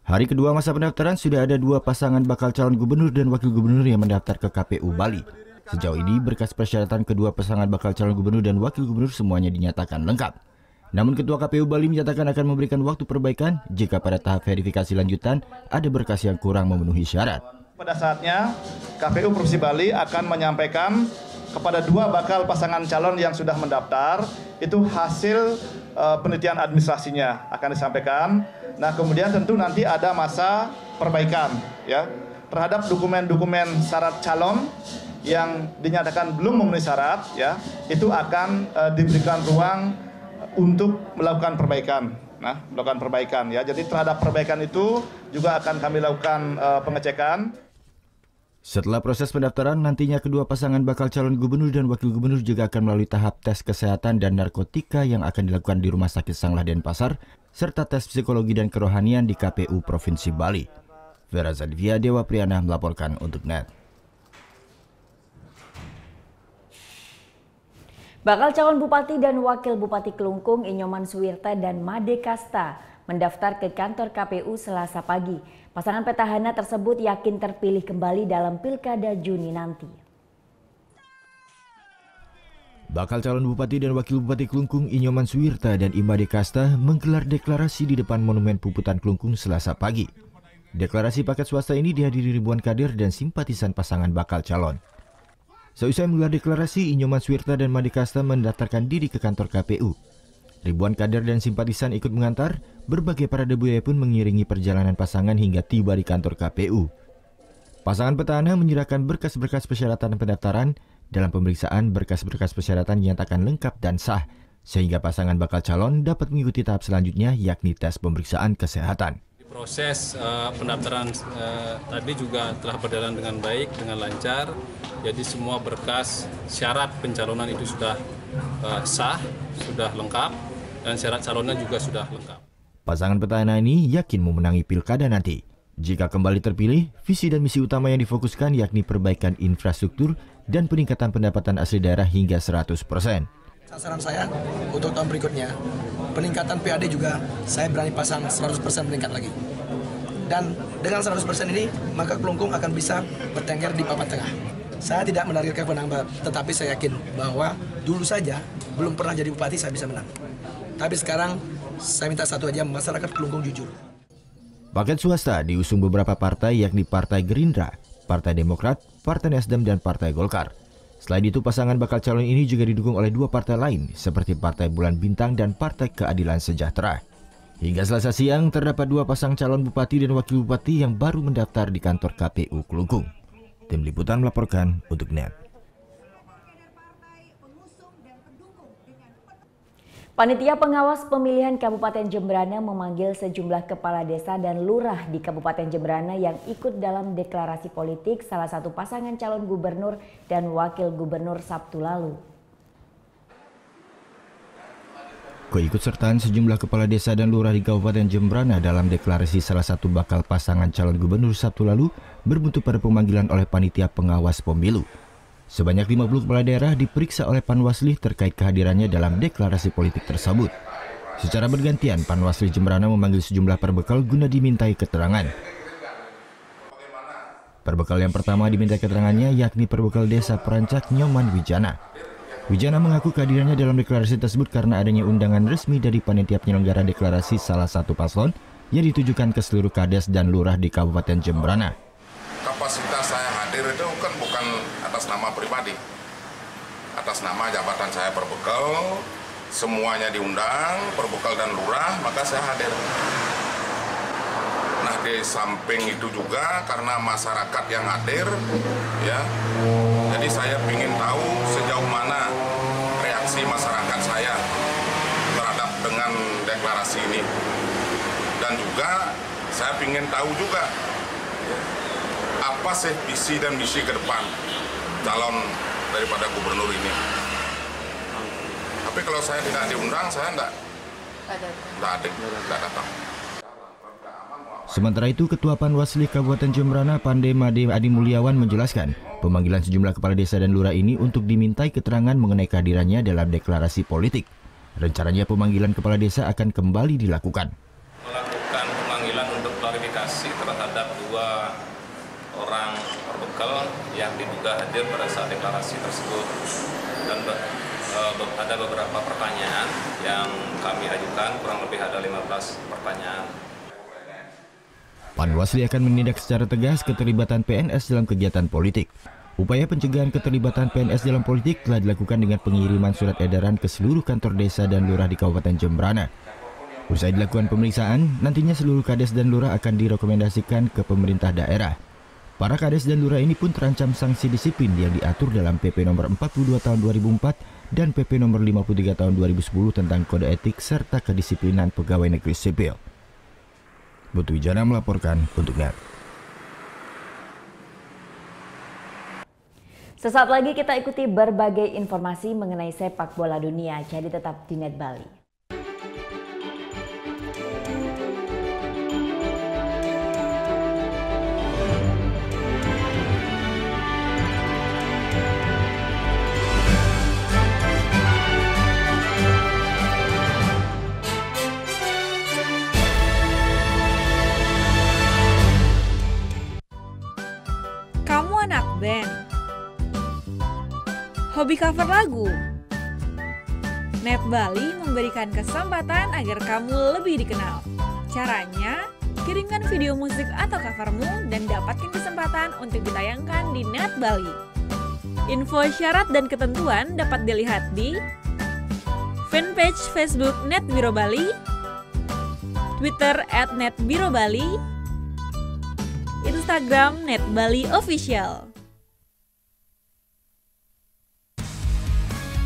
Speaker 26: Hari kedua masa pendaftaran sudah ada 2 pasangan bakal calon gubernur dan wakil gubernur yang mendaftar ke KPU Bali. Sejauh ini berkas persyaratan kedua pasangan bakal calon gubernur dan wakil gubernur semuanya dinyatakan lengkap. Namun Ketua KPU Bali menyatakan akan memberikan waktu perbaikan jika pada tahap verifikasi lanjutan ada berkas yang kurang memenuhi syarat.
Speaker 9: Pada saatnya KPU Provinsi Bali akan menyampaikan kepada 2 bakal pasangan calon yang sudah mendaftar itu hasil penelitian administrasinya akan disampaikan. Nah kemudian tentu nanti ada masa perbaikan ya terhadap dokumen-dokumen syarat calon yang dinyatakan belum memenuhi syarat ya itu akan diberikan ruang untuk melakukan perbaikan. Nah, melakukan perbaikan ya. Jadi terhadap perbaikan itu juga akan kami lakukan pengecekan.
Speaker 26: Setelah proses pendaftaran, nantinya kedua pasangan bakal calon gubernur dan wakil gubernur juga akan melalui tahap tes kesehatan dan narkotika yang akan dilakukan di Rumah Sakit Sanglah Denpasar, serta tes psikologi dan kerohanian di KPU Provinsi Bali. Vera Zadvia Dewa Priana melaporkan untuk NET.
Speaker 2: Bakal calon Bupati dan Wakil Bupati Kelungkung Inyoman Suwirta dan Made Kasta mendaftar ke kantor KPU Selasa pagi. Pasangan petahana tersebut yakin terpilih kembali dalam Pilkada Juni nanti.
Speaker 26: Bakal calon Bupati dan Wakil Bupati Kelungkung Inyoman Suwirta dan Made Kasta menggelar deklarasi di depan Monumen Puputan Kelungkung Selasa pagi. Deklarasi paket swasta ini dihadiri ribuan kader dan simpatisan pasangan bakal calon. Seusai menggelar deklarasi, Inyoman Suwirta dan Made Kasta mendaftarkan diri ke kantor KPU. Ribuan kader dan simpatisan ikut mengantar, berbagai parade budaya pun mengiringi perjalanan pasangan hingga tiba di kantor KPU. Pasangan petahana menyerahkan berkas-berkas persyaratan pendaftaran. Dalam pemeriksaan, berkas-berkas persyaratan dinyatakan lengkap dan sah, sehingga pasangan bakal calon dapat mengikuti tahap selanjutnya, yakni tes pemeriksaan kesehatan.
Speaker 7: Proses pendaftaran tadi juga telah berjalan dengan baik, dengan lancar. Jadi semua berkas syarat pencalonan itu sudah sah, sudah lengkap, dan syarat calonnya juga sudah lengkap.
Speaker 26: Pasangan petahana ini yakin memenangi pilkada nanti. Jika kembali terpilih, visi dan misi utama yang difokuskan yakni perbaikan infrastruktur dan peningkatan pendapatan asli daerah hingga 100%.
Speaker 13: Sasaran saya untuk tahun berikutnya, peningkatan PAD juga saya berani pasang 100% meningkat lagi. Dan dengan 100% ini, maka Kelungkung akan bisa bertengger di papan tengah. Saya tidak menargetkan penambah, tetapi saya yakin bahwa dulu saja belum pernah jadi bupati saya bisa menang. Tapi sekarang saya minta satu aja, masyarakat Kelungkung jujur.
Speaker 26: Paket swasta diusung beberapa partai yakni Partai Gerindra, Partai Demokrat, Partai Nasdem, dan Partai Golkar. Selain itu, pasangan bakal calon ini juga didukung oleh dua partai lain seperti Partai Bulan Bintang dan Partai Keadilan Sejahtera. Hingga Selasa siang, terdapat dua pasang calon bupati dan wakil bupati yang baru mendaftar di kantor KPU Kelungkung. Tim Liputan melaporkan untuk NET.
Speaker 2: Panitia Pengawas Pemilihan Kabupaten Jemberana memanggil sejumlah kepala desa dan lurah di Kabupaten Jemberana yang ikut dalam deklarasi politik salah satu pasangan calon gubernur dan wakil gubernur Sabtu lalu.
Speaker 26: Keikutsertaan sejumlah kepala desa dan lurah di Kabupaten Jemberana dalam deklarasi salah satu bakal pasangan calon gubernur Sabtu lalu berbuntut pada pemanggilan oleh Panitia Pengawas Pemilu. Sebanyak 50 kepala daerah diperiksa oleh Panwasli terkait kehadirannya dalam deklarasi politik tersebut. Secara bergantian, Panwasli Jemberana memanggil sejumlah perbekal guna dimintai keterangan. Perbekal yang pertama dimintai keterangannya yakni perbekal Desa Perancak Nyoman Wijana. Wijana mengaku kehadirannya dalam deklarasi tersebut karena adanya undangan resmi dari panitia penyelenggara deklarasi salah satu paslon yang ditujukan ke seluruh kades dan lurah di Kabupaten Jemberana.
Speaker 14: Kapasitas saya hadir itu kan bukan atas nama pribadi, atas nama jabatan saya perbekal, semuanya diundang, perbekal dan lurah, maka saya hadir. Nah, di samping itu juga karena masyarakat yang hadir, ya, jadi saya ingin tahu sejauh mana reaksi masyarakat saya terhadap dengan deklarasi ini, dan juga saya ingin tahu juga apa sih visi dan misi ke depan calon daripada gubernur ini. Tapi kalau saya tidak diundang, saya tidak datang.
Speaker 26: Sementara itu, Ketua Panwasli Kabupaten Jemberana Pandey Made Adi Mulyawan menjelaskan pemanggilan sejumlah kepala desa dan lurah ini untuk dimintai keterangan mengenai kehadirannya dalam deklarasi politik. Rencananya pemanggilan kepala desa akan kembali dilakukan.
Speaker 7: Melakukan pemanggilan untuk klarifikasi terhadap dua orang perbekal yang diduga hadir pada saat deklarasi tersebut, dan ada beberapa pertanyaan yang kami ajukan, kurang lebih ada 15 pertanyaan.
Speaker 26: Panwasli akan menindak secara tegas keterlibatan PNS dalam kegiatan politik. Upaya pencegahan keterlibatan PNS dalam politik telah dilakukan dengan pengiriman surat edaran ke seluruh kantor desa dan lurah di Kabupaten Jemberana. Usai dilakukan pemeriksaan, nantinya seluruh kades dan lurah akan direkomendasikan ke pemerintah daerah. Para kades dan lurah ini pun terancam sanksi disiplin yang diatur dalam PP nomor 42 tahun 2004 dan PP nomor 53 tahun 2010 tentang kode etik serta kedisiplinan pegawai negeri sipil. Putu Wijana melaporkan untuk NET.
Speaker 2: Sesaat lagi kita ikuti berbagai informasi mengenai sepak bola dunia, jadi tetap di NET Bali.
Speaker 8: Kamu anak band? Hobi cover lagu? NET Bali memberikan kesempatan agar kamu lebih dikenal. Caranya, kirimkan video musik atau covermu dan dapatkan kesempatan untuk ditayangkan di NET Bali. Info syarat dan ketentuan dapat dilihat di fanpage Facebook NET Biro Bali, Twitter @NETBiroBali, Instagram NET Bali Official.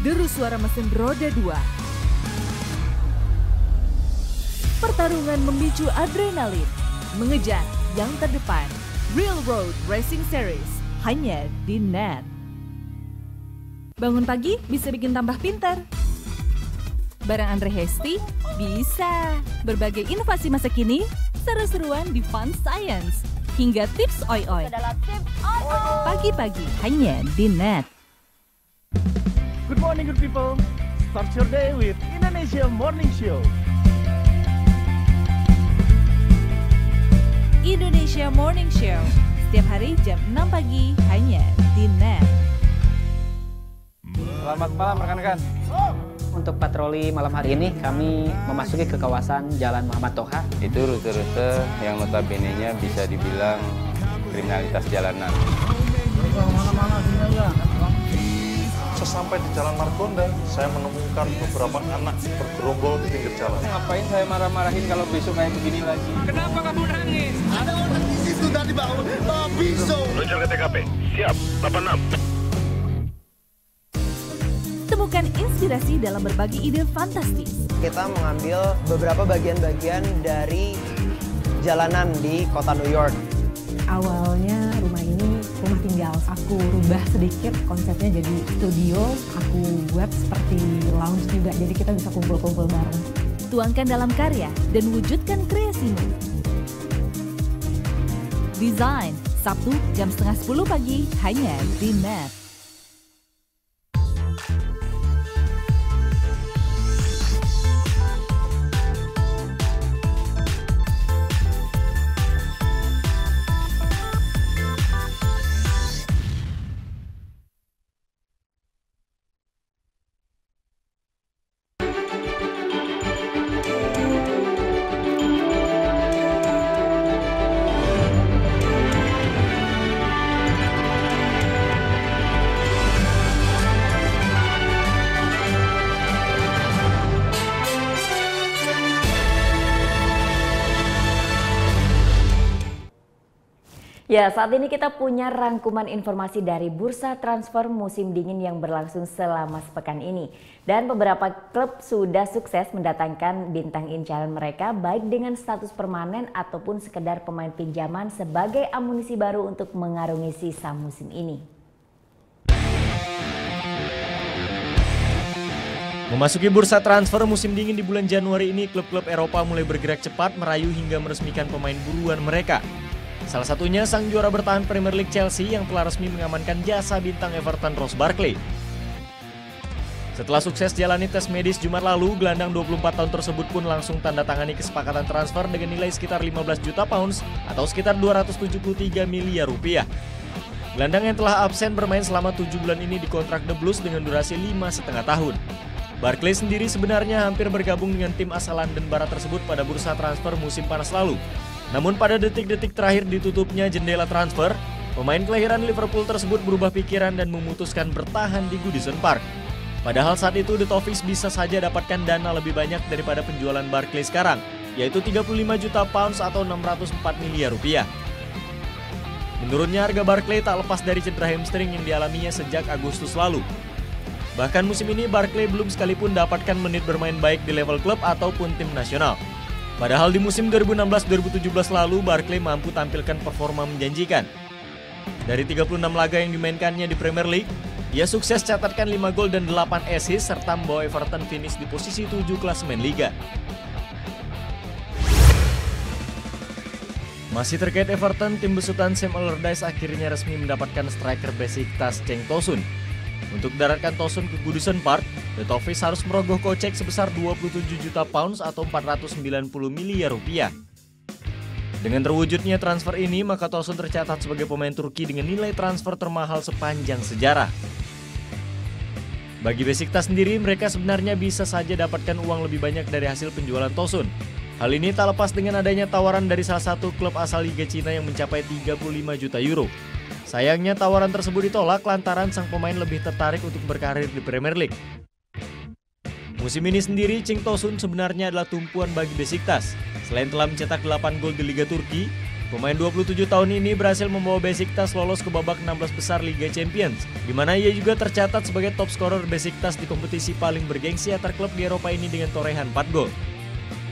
Speaker 15: Deru suara mesin roda 2. Pertarungan memicu adrenalin, mengejar yang terdepan. Real Road Racing Series hanya di NET.
Speaker 8: Bangun pagi bisa bikin tambah pintar. Bareng Andre Hesti bisa. Berbagai inovasi masa kini, seru-seruan di Fun Science. Hingga tips oi-oi. Pagi-pagi hanya di NET.
Speaker 16: Good morning, good people. Start your day with Indonesia. Indonesia Morning Show.
Speaker 8: Indonesia Morning Show, setiap hari jam 6 pagi hanya di NET.
Speaker 11: Selamat malam rekan-rekan. Untuk patroli malam hari ini kami memasuki ke kawasan Jalan Muhammad Toha.
Speaker 12: Itu rute-rute yang notabene-nya bisa dibilang kriminalitas jalanan.
Speaker 6: Sesampai di Jalan Margonda, saya menemukan beberapa anak bergerombol di pinggir jalan.
Speaker 11: Ngapain saya marah-marahin kalau besok kayak begini lagi? Kenapa kamu nangis?
Speaker 16: Ada orang di situ tadi bawa pisau.
Speaker 6: Luncur ke TKP, siap, 86.
Speaker 8: Temukan inspirasi dalam berbagi ide fantastis.
Speaker 5: Kita mengambil beberapa bagian-bagian dari jalanan di kota New York.
Speaker 17: Awalnya rumah ini rumah tinggal. Aku rubah sedikit konsepnya jadi studio. Aku buat seperti lounge juga, jadi kita bisa kumpul-kumpul bareng.
Speaker 8: Tuangkan dalam karya dan wujudkan kreasimu. Desain, Sabtu jam 9:30 pagi hanya di NET.
Speaker 2: Ya, saat ini kita punya rangkuman informasi dari bursa transfer musim dingin yang berlangsung selama sepekan ini. Dan beberapa klub sudah sukses mendatangkan bintang incaran mereka baik dengan status permanen ataupun sekedar pemain pinjaman sebagai amunisi baru untuk mengarungi sisa musim ini.
Speaker 19: Memasuki bursa transfer musim dingin di bulan Januari ini, klub-klub Eropa mulai bergerak cepat merayu hingga meresmikan pemain buruan mereka. Salah satunya sang juara bertahan Premier League Chelsea yang telah resmi mengamankan jasa bintang Everton Ross Barkley. Setelah sukses jalani tes medis Jumat lalu, gelandang 24 tahun tersebut pun langsung tanda tangani kesepakatan transfer dengan nilai sekitar 15 juta pounds atau sekitar 273 miliar rupiah. Gelandang yang telah absen bermain selama 7 bulan ini dikontrak The Blues dengan durasi 5,5 tahun. Barkley sendiri sebenarnya hampir bergabung dengan tim asal London Barat tersebut pada bursa transfer musim panas lalu. Namun pada detik-detik terakhir ditutupnya jendela transfer, pemain kelahiran Liverpool tersebut berubah pikiran dan memutuskan bertahan di Goodison Park. Padahal saat itu The Toffees bisa saja dapatkan dana lebih banyak daripada penjualan Barkley sekarang, yaitu 35 juta pounds atau 604 miliar rupiah. Menurutnya harga Barkley tak lepas dari cedera hamstring yang dialaminya sejak Agustus lalu. Bahkan musim ini Barkley belum sekalipun dapatkan menit bermain baik di level klub ataupun tim nasional. Padahal di musim 2016-2017 lalu, Barkley mampu tampilkan performa menjanjikan. Dari 36 laga yang dimainkannya di Premier League, ia sukses catatkan 5 gol dan 8 assist serta membawa Everton finish di posisi 7 klasemen Liga. Masih terkait Everton, tim besutan Sam Allardyce akhirnya resmi mendapatkan striker Besiktas Cenk Tosun. Untuk mendaratkan Tosun ke Goodison Park, The Toffees harus merogoh kocek sebesar 27 juta pounds atau 490 miliar rupiah. Dengan terwujudnya transfer ini, maka Tosun tercatat sebagai pemain Turki dengan nilai transfer termahal sepanjang sejarah. Bagi Besiktas sendiri, mereka sebenarnya bisa saja dapatkan uang lebih banyak dari hasil penjualan Tosun. Hal ini tak lepas dengan adanya tawaran dari salah satu klub asal Liga Cina yang mencapai 35 juta euro. Sayangnya tawaran tersebut ditolak lantaran sang pemain lebih tertarik untuk berkarir di Premier League. Musim ini sendiri, Cenk Tosun sebenarnya adalah tumpuan bagi Besiktas. Selain telah mencetak 8 gol di Liga Turki, pemain 27 tahun ini berhasil membawa Besiktas lolos ke babak 16 besar Liga Champions, di mana ia juga tercatat sebagai top scorer Besiktas di kompetisi paling bergengsi antar klub di Eropa ini dengan torehan 4 gol.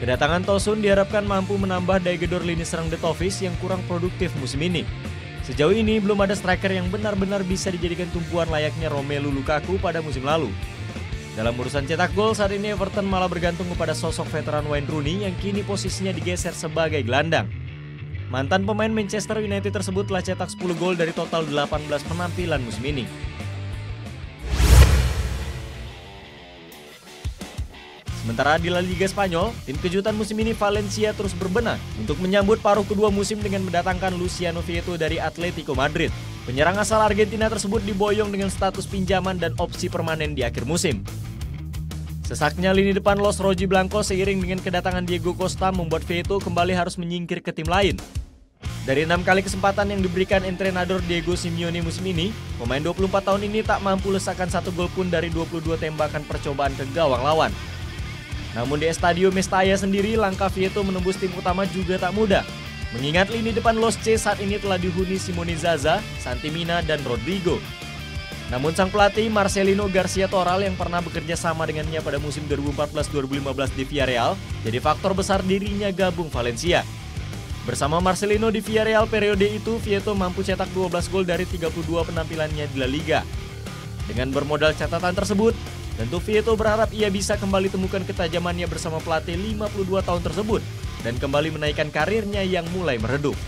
Speaker 19: Kedatangan Tosun diharapkan mampu menambah daya gedor lini serang The Toffees yang kurang produktif musim ini. Sejauh ini belum ada striker yang benar-benar bisa dijadikan tumpuan layaknya Romelu Lukaku pada musim lalu. Dalam urusan cetak gol, saat ini Everton malah bergantung kepada sosok veteran Wayne Rooney yang kini posisinya digeser sebagai gelandang. Mantan pemain Manchester United tersebut telah cetak 10 gol dari total 18 penampilan musim ini. Sementara di La Liga Spanyol, tim kejutan musim ini Valencia terus berbenah untuk menyambut paruh kedua musim dengan mendatangkan Luciano Vieto dari Atletico Madrid. Penyerang asal Argentina tersebut diboyong dengan status pinjaman dan opsi permanen di akhir musim. Sesaknya lini depan Los Rojiblancos seiring dengan kedatangan Diego Costa membuat Vieto kembali harus menyingkir ke tim lain. Dari 6 kali kesempatan yang diberikan entrenador Diego Simeone musim ini, pemain 24 tahun ini tak mampu lesakan 1 gol pun dari 22 tembakan percobaan ke gawang lawan. Namun di Estadio Mestalla sendiri, langkah Vieto menembus tim utama juga tak mudah. Mengingat lini depan Los C saat ini telah dihuni Simone Zaza, Santi Mina, dan Rodrigo. Namun sang pelatih Marcelino Garcia Toral yang pernah bekerja sama dengannya pada musim 2014-2015 di Villarreal, jadi faktor besar dirinya gabung Valencia. Bersama Marcelino di Villarreal periode itu, Vieto mampu cetak 12 gol dari 32 penampilannya di La Liga. Dengan bermodal catatan tersebut, tentu Vieto berharap ia bisa kembali temukan ketajamannya bersama pelatih 52 tahun tersebut dan kembali menaikkan karirnya yang mulai meredup.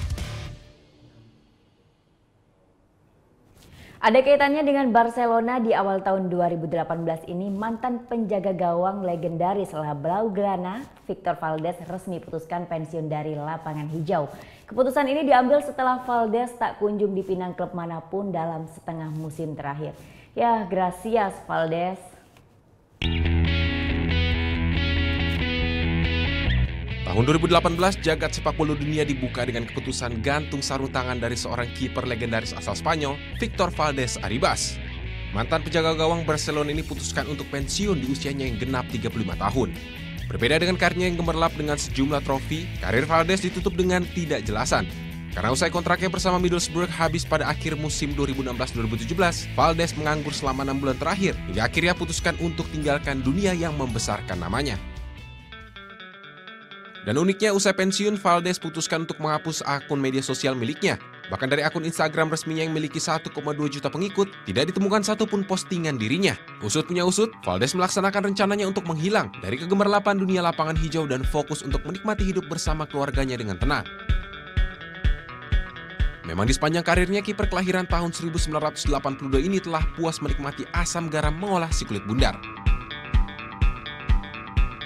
Speaker 2: Ada kaitannya dengan Barcelona. Di awal tahun 2018 ini, mantan penjaga gawang legendaris La Blaugrana, Victor Valdés, resmi putuskan pensiun dari lapangan hijau. Keputusan ini diambil setelah Valdés tak kunjung dipinang klub manapun dalam setengah musim terakhir. Ya, gracias Valdés.
Speaker 1: Tahun 2018, jagat sepak bola dunia dibuka dengan keputusan gantung sarung tangan dari seorang kiper legendaris asal Spanyol, Victor Valdés Arribas. Mantan penjaga gawang Barcelona ini putuskan untuk pensiun di usianya yang genap 35 tahun. Berbeda dengan karirnya yang gemerlap dengan sejumlah trofi, karir Valdés ditutup dengan tidak jelasan. Karena usai kontraknya bersama Middlesbrough habis pada akhir musim 2016-2017, Valdés menganggur selama 6 bulan terakhir hingga akhirnya putuskan untuk tinggalkan dunia yang membesarkan namanya. Dan uniknya, usai pensiun, Valdés putuskan untuk menghapus akun media sosial miliknya. Bahkan dari akun Instagram resminya yang memiliki 1,2 juta pengikut, tidak ditemukan satupun postingan dirinya. Usut punya usut, Valdés melaksanakan rencananya untuk menghilang dari kegemerlapan dunia lapangan hijau dan fokus untuk menikmati hidup bersama keluarganya dengan tenang. Memang di sepanjang karirnya, kiper kelahiran tahun 1982 ini telah puas menikmati asam garam mengolah si kulit bundar.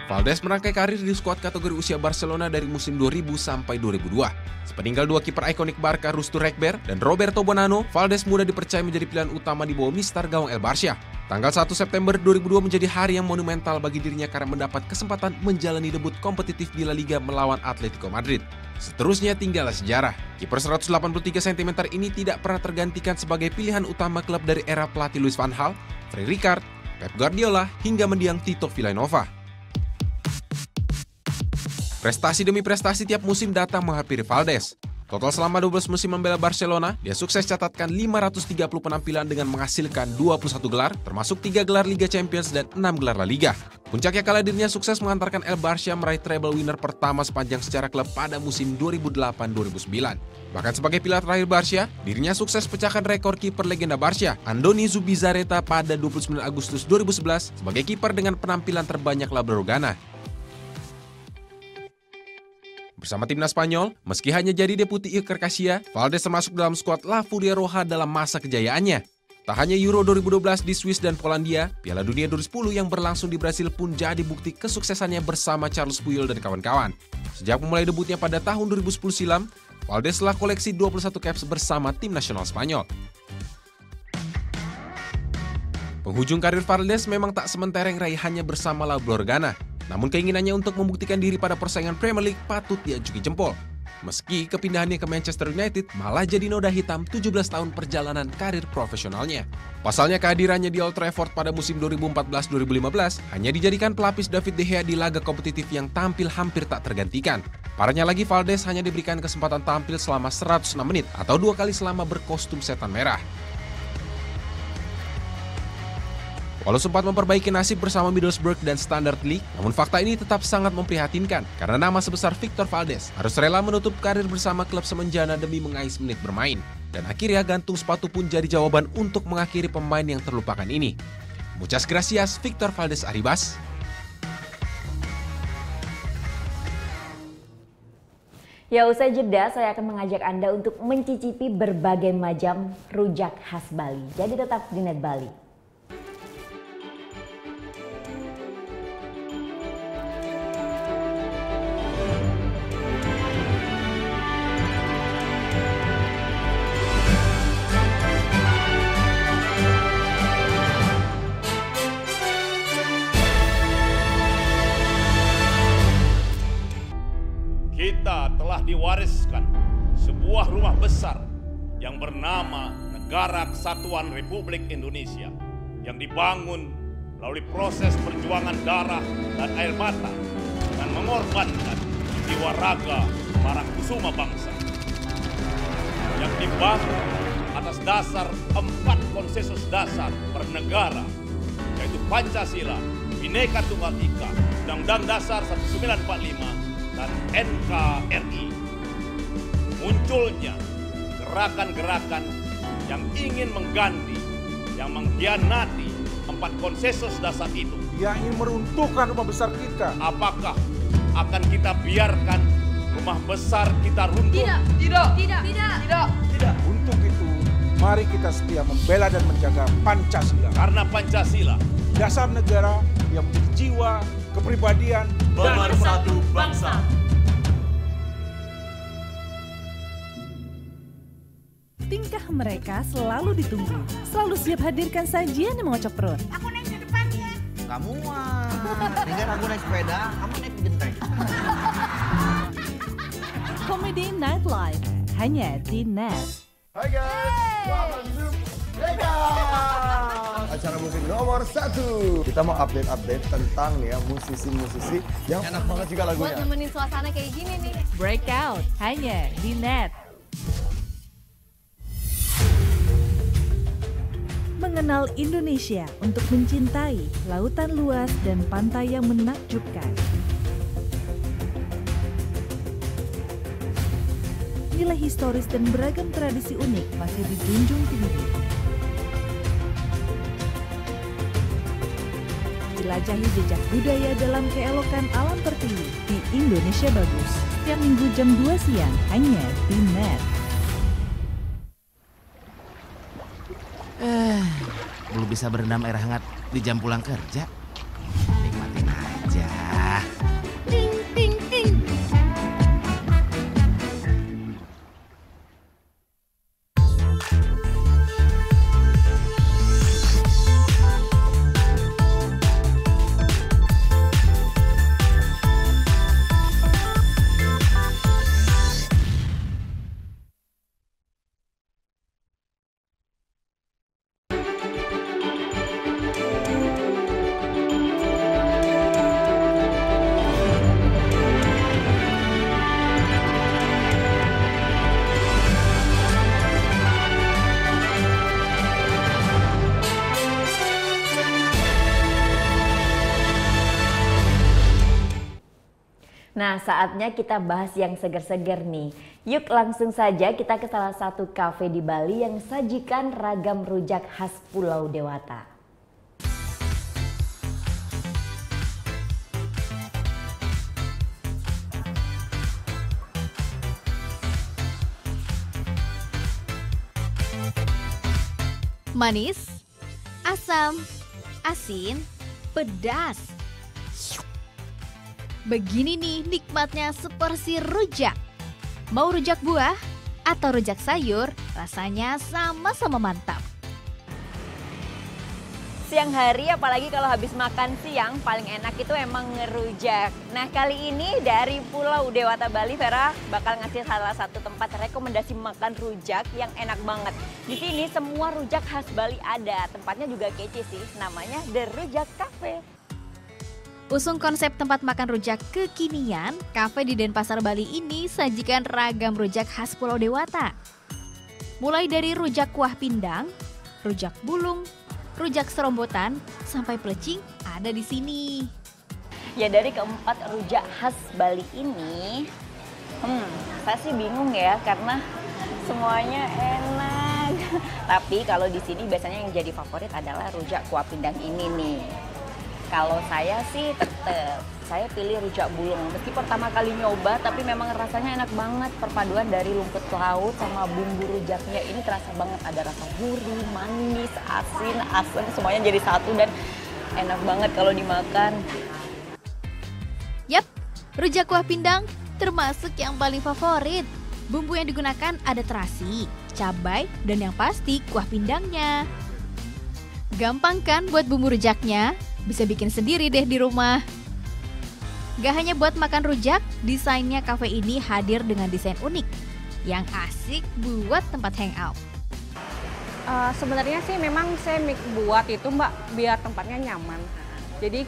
Speaker 1: Valdés merangkai karir di skuad kategori usia Barcelona dari musim 2000 sampai 2002. Sepeninggal dua kiper ikonik Barca, Rustu Rekber dan Roberto Bonanno, Valdés mudah dipercaya menjadi pilihan utama di bawah mistar gawang El Barça. Tanggal 1 September 2002 menjadi hari yang monumental bagi dirinya karena mendapat kesempatan menjalani debut kompetitif di La Liga melawan Atletico Madrid. Seterusnya tinggallah sejarah. Kiper 183 cm ini tidak pernah tergantikan sebagai pilihan utama klub dari era pelatih Louis van Gaal, Frank Rijkaard, Pep Guardiola hingga mendiang Tito Vilanova. Prestasi demi prestasi tiap musim datang menghampiri Valdés. Total selama 12 musim membela Barcelona, dia sukses catatkan 530 penampilan dengan menghasilkan 21 gelar, termasuk 3 gelar Liga Champions dan 6 gelar La Liga. Puncaknya kala dirinya sukses mengantarkan El Barça meraih treble winner pertama sepanjang sejarah klub pada musim 2008-2009. Bahkan sebagai pilar terakhir Barça, dirinya sukses pecahkan rekor kiper legenda Barça, Andoni Zubizarreta pada 29 Agustus 2011 sebagai kiper dengan penampilan terbanyak La Blaugrana. Bersama timnas Spanyol, meski hanya jadi deputi Iker Casillas, Valdés termasuk dalam skuad La Furia Roja dalam masa kejayaannya. Tak hanya Euro 2012 di Swiss dan Polandia, Piala Dunia 2010 yang berlangsung di Brasil pun jadi bukti kesuksesannya bersama Carlos Puyol dan kawan-kawan. Sejak memulai debutnya pada tahun 2010 silam, Valdés telah koleksi 21 caps bersama tim nasional Spanyol. Penghujung karir Valdés memang tak sementereng raihannya bersama La Blaugrana. Namun keinginannya untuk membuktikan diri pada persaingan Premier League patut diacungi jempol. Meski kepindahannya ke Manchester United malah jadi noda hitam 17 tahun perjalanan karir profesionalnya. Pasalnya kehadirannya di Old Trafford pada musim 2014-2015 hanya dijadikan pelapis David De Gea di laga kompetitif yang tampil hampir tak tergantikan. Parahnya lagi, Valdés hanya diberikan kesempatan tampil selama 106 menit atau 2 kali selama berkostum setan merah. Walau sempat memperbaiki nasib bersama Middlesbrough dan Standard League, namun fakta ini tetap sangat memprihatinkan karena nama sebesar Victor Valdés harus rela menutup karir bersama klub semenjana demi mengais menit bermain. Dan akhirnya gantung sepatu pun jadi jawaban untuk mengakhiri pemain yang terlupakan ini. Muchas gracias, Victor Valdés Arribas.
Speaker 2: Ya, usai jeda saya akan mengajak Anda untuk mencicipi berbagai macam rujak khas Bali. Jadi tetap di Net Bali.
Speaker 18: sebuah rumah besar yang bernama Negara Kesatuan Republik Indonesia yang dibangun melalui proses perjuangan darah dan air mata dan mengorbankan jiwa raga para kusuma bangsa yang dibangun atas dasar 4 konsensus dasar bernegara, yaitu Pancasila, Bhinneka Tunggal Ika, Undang-Undang Dasar 1945, dan NKRI. Munculnya gerakan-gerakan yang ingin mengganti, yang mengkhianati 4 konsensus dasar itu.
Speaker 20: Yang ingin meruntuhkan rumah besar kita.
Speaker 18: Apakah akan kita biarkan rumah besar kita runtuh?
Speaker 20: Tidak. Untuk itu, mari kita setia membela dan menjaga Pancasila.
Speaker 18: Karena Pancasila
Speaker 20: dasar negara yang menjadi jiwa, kepribadian, dan
Speaker 19: Pemersatu bangsa.
Speaker 8: Tingkah mereka selalu ditunggu, selalu siap hadirkan sajian yang mengocok perut.
Speaker 4: Aku naik ke depan ya.
Speaker 5: Kamu dengan aku naik sepeda, kamu naik genteng.
Speaker 8: Komedi Nightlife hanya di Net.
Speaker 10: Hai guys, welcome to Mega acara musik nomor 1. Kita mau update tentang nih ya musisi-musisi yang enak banget juga lagunya.
Speaker 4: Buat nemenin suasana kayak gini nih.
Speaker 8: Breakout hanya di Net. Mengenal Indonesia untuk mencintai lautan luas dan pantai yang menakjubkan. Nilai historis dan beragam tradisi unik masih dijunjung tinggi. Jelajahi jejak budaya dalam keelokan alam tertinggi di Indonesia Bagus. Setiap Minggu jam 2 siang hanya di Net.
Speaker 25: Belum bisa berendam air hangat di jam pulang kerja. Nikmatin aja.
Speaker 4: Ting ting ting.
Speaker 2: Nah, saatnya kita bahas yang seger-seger nih. Yuk langsung saja kita ke salah satu kafe di Bali yang sajikan ragam rujak khas Pulau Dewata.
Speaker 4: Manis, asam, asin, pedas. Begini nih nikmatnya seporsi rujak. Mau rujak buah atau rujak sayur, rasanya sama-sama mantap.
Speaker 2: Siang hari apalagi kalau habis makan siang paling enak itu emang ngerujak. Nah kali ini dari Pulau Dewata Bali, Vera bakal ngasih salah satu tempat rekomendasi makan rujak yang enak banget. Di sini semua rujak khas Bali ada. Tempatnya juga kece sih, namanya The Rujak Cafe.
Speaker 4: Usung konsep tempat makan rujak kekinian, kafe di Denpasar Bali ini sajikan ragam rujak khas Pulau Dewata. Mulai dari rujak kuah pindang, rujak bulung, rujak serombotan, sampai pelecing ada di sini.
Speaker 2: Ya dari keempat rujak khas Bali ini, saya sih bingung ya karena semuanya enak. Tapi kalau di sini biasanya yang jadi favorit adalah rujak kuah pindang ini nih. Kalau saya sih saya pilih rujak bulung. Meski pertama kali nyoba, tapi memang rasanya enak banget. Perpaduan dari rumput laut sama bumbu rujaknya ini terasa banget. Ada rasa gurih, manis, asin, asam, semuanya jadi satu dan enak banget kalau dimakan.
Speaker 4: Yap, rujak kuah pindang termasuk yang paling favorit. Bumbu yang digunakan ada terasi, cabai, dan yang pasti kuah pindangnya. Gampang kan buat bumbu rujaknya? Bisa bikin sendiri deh di rumah. Gak hanya buat makan rujak, desainnya kafe ini hadir dengan desain unik. yang asik buat tempat hangout.
Speaker 3: Sebenarnya sih memang saya buat itu Mbak biar tempatnya nyaman. Jadi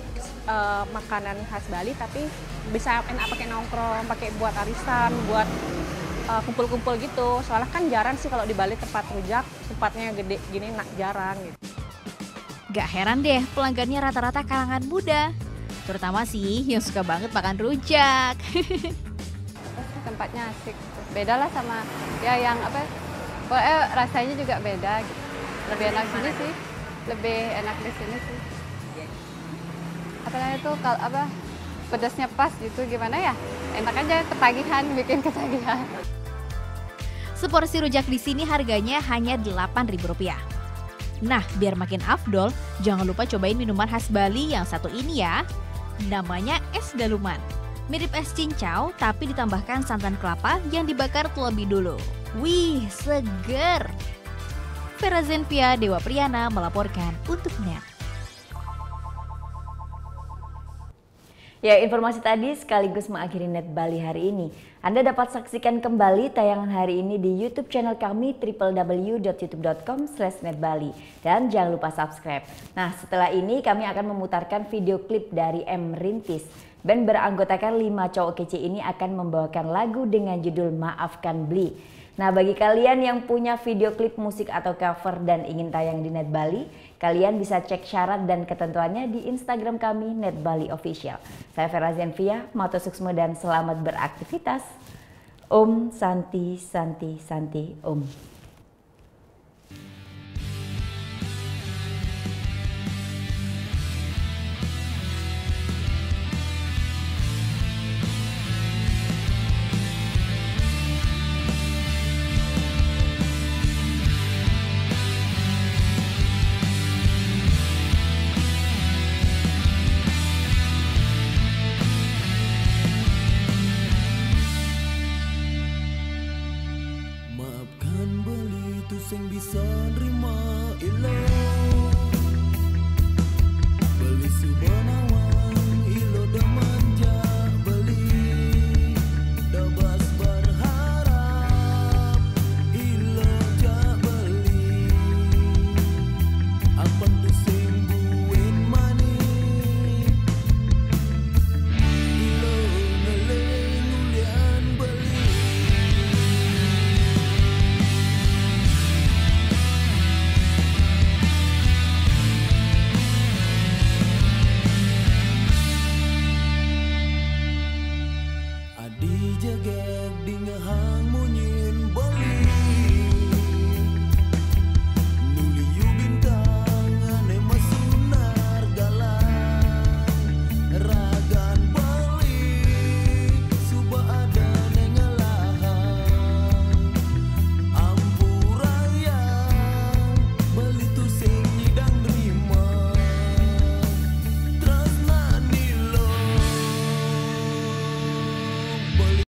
Speaker 3: makanan khas Bali tapi bisa enak pakai nongkrong, pakai buat arisan, buat kumpul-kumpul gitu. Soalnya kan jarang sih kalau di Bali tempat rujak, tempatnya gede gini jarang gitu.
Speaker 4: Gak heran deh pelanggannya rata-rata kalangan muda. Terutama sih yang suka banget makan rujak.
Speaker 9: Tempatnya asik, beda lah sama ya yang apa, pokoknya rasanya juga beda gitu. Lebih enak sini sih, lebih enak di sini sih. Apa namanya tuh kalau apa pedasnya pas gitu gimana ya, enak aja, ketagihan, bikin ketagihan.
Speaker 4: Seporsi rujak di sini harganya hanya Rp8.000. Nah, biar makin afdol, jangan lupa cobain minuman khas Bali yang satu ini ya. Namanya es daluman. Mirip es cincau, tapi ditambahkan santan kelapa yang dibakar terlebih dulu. Wih, seger! Vera Zenvia, Dewa Priyana melaporkan untuk NET.
Speaker 2: Ya, informasi tadi sekaligus mengakhiri Net Bali hari ini. Anda dapat saksikan kembali tayangan hari ini di YouTube channel kami www.youtube.com/netbali dan jangan lupa subscribe. Nah, setelah ini kami akan memutarkan video klip dari M Rintis. Band beranggotakan 5 cowok kece ini akan membawakan lagu dengan judul Maafkan Bli. Nah, bagi kalian yang punya video klip musik atau cover dan ingin tayang di Net Bali, kalian bisa cek syarat dan ketentuannya di Instagram kami Net Bali Official. Saya Vera Zenvia, matur suksma dan selamat beraktivitas. Om Santi Santi Santi Om.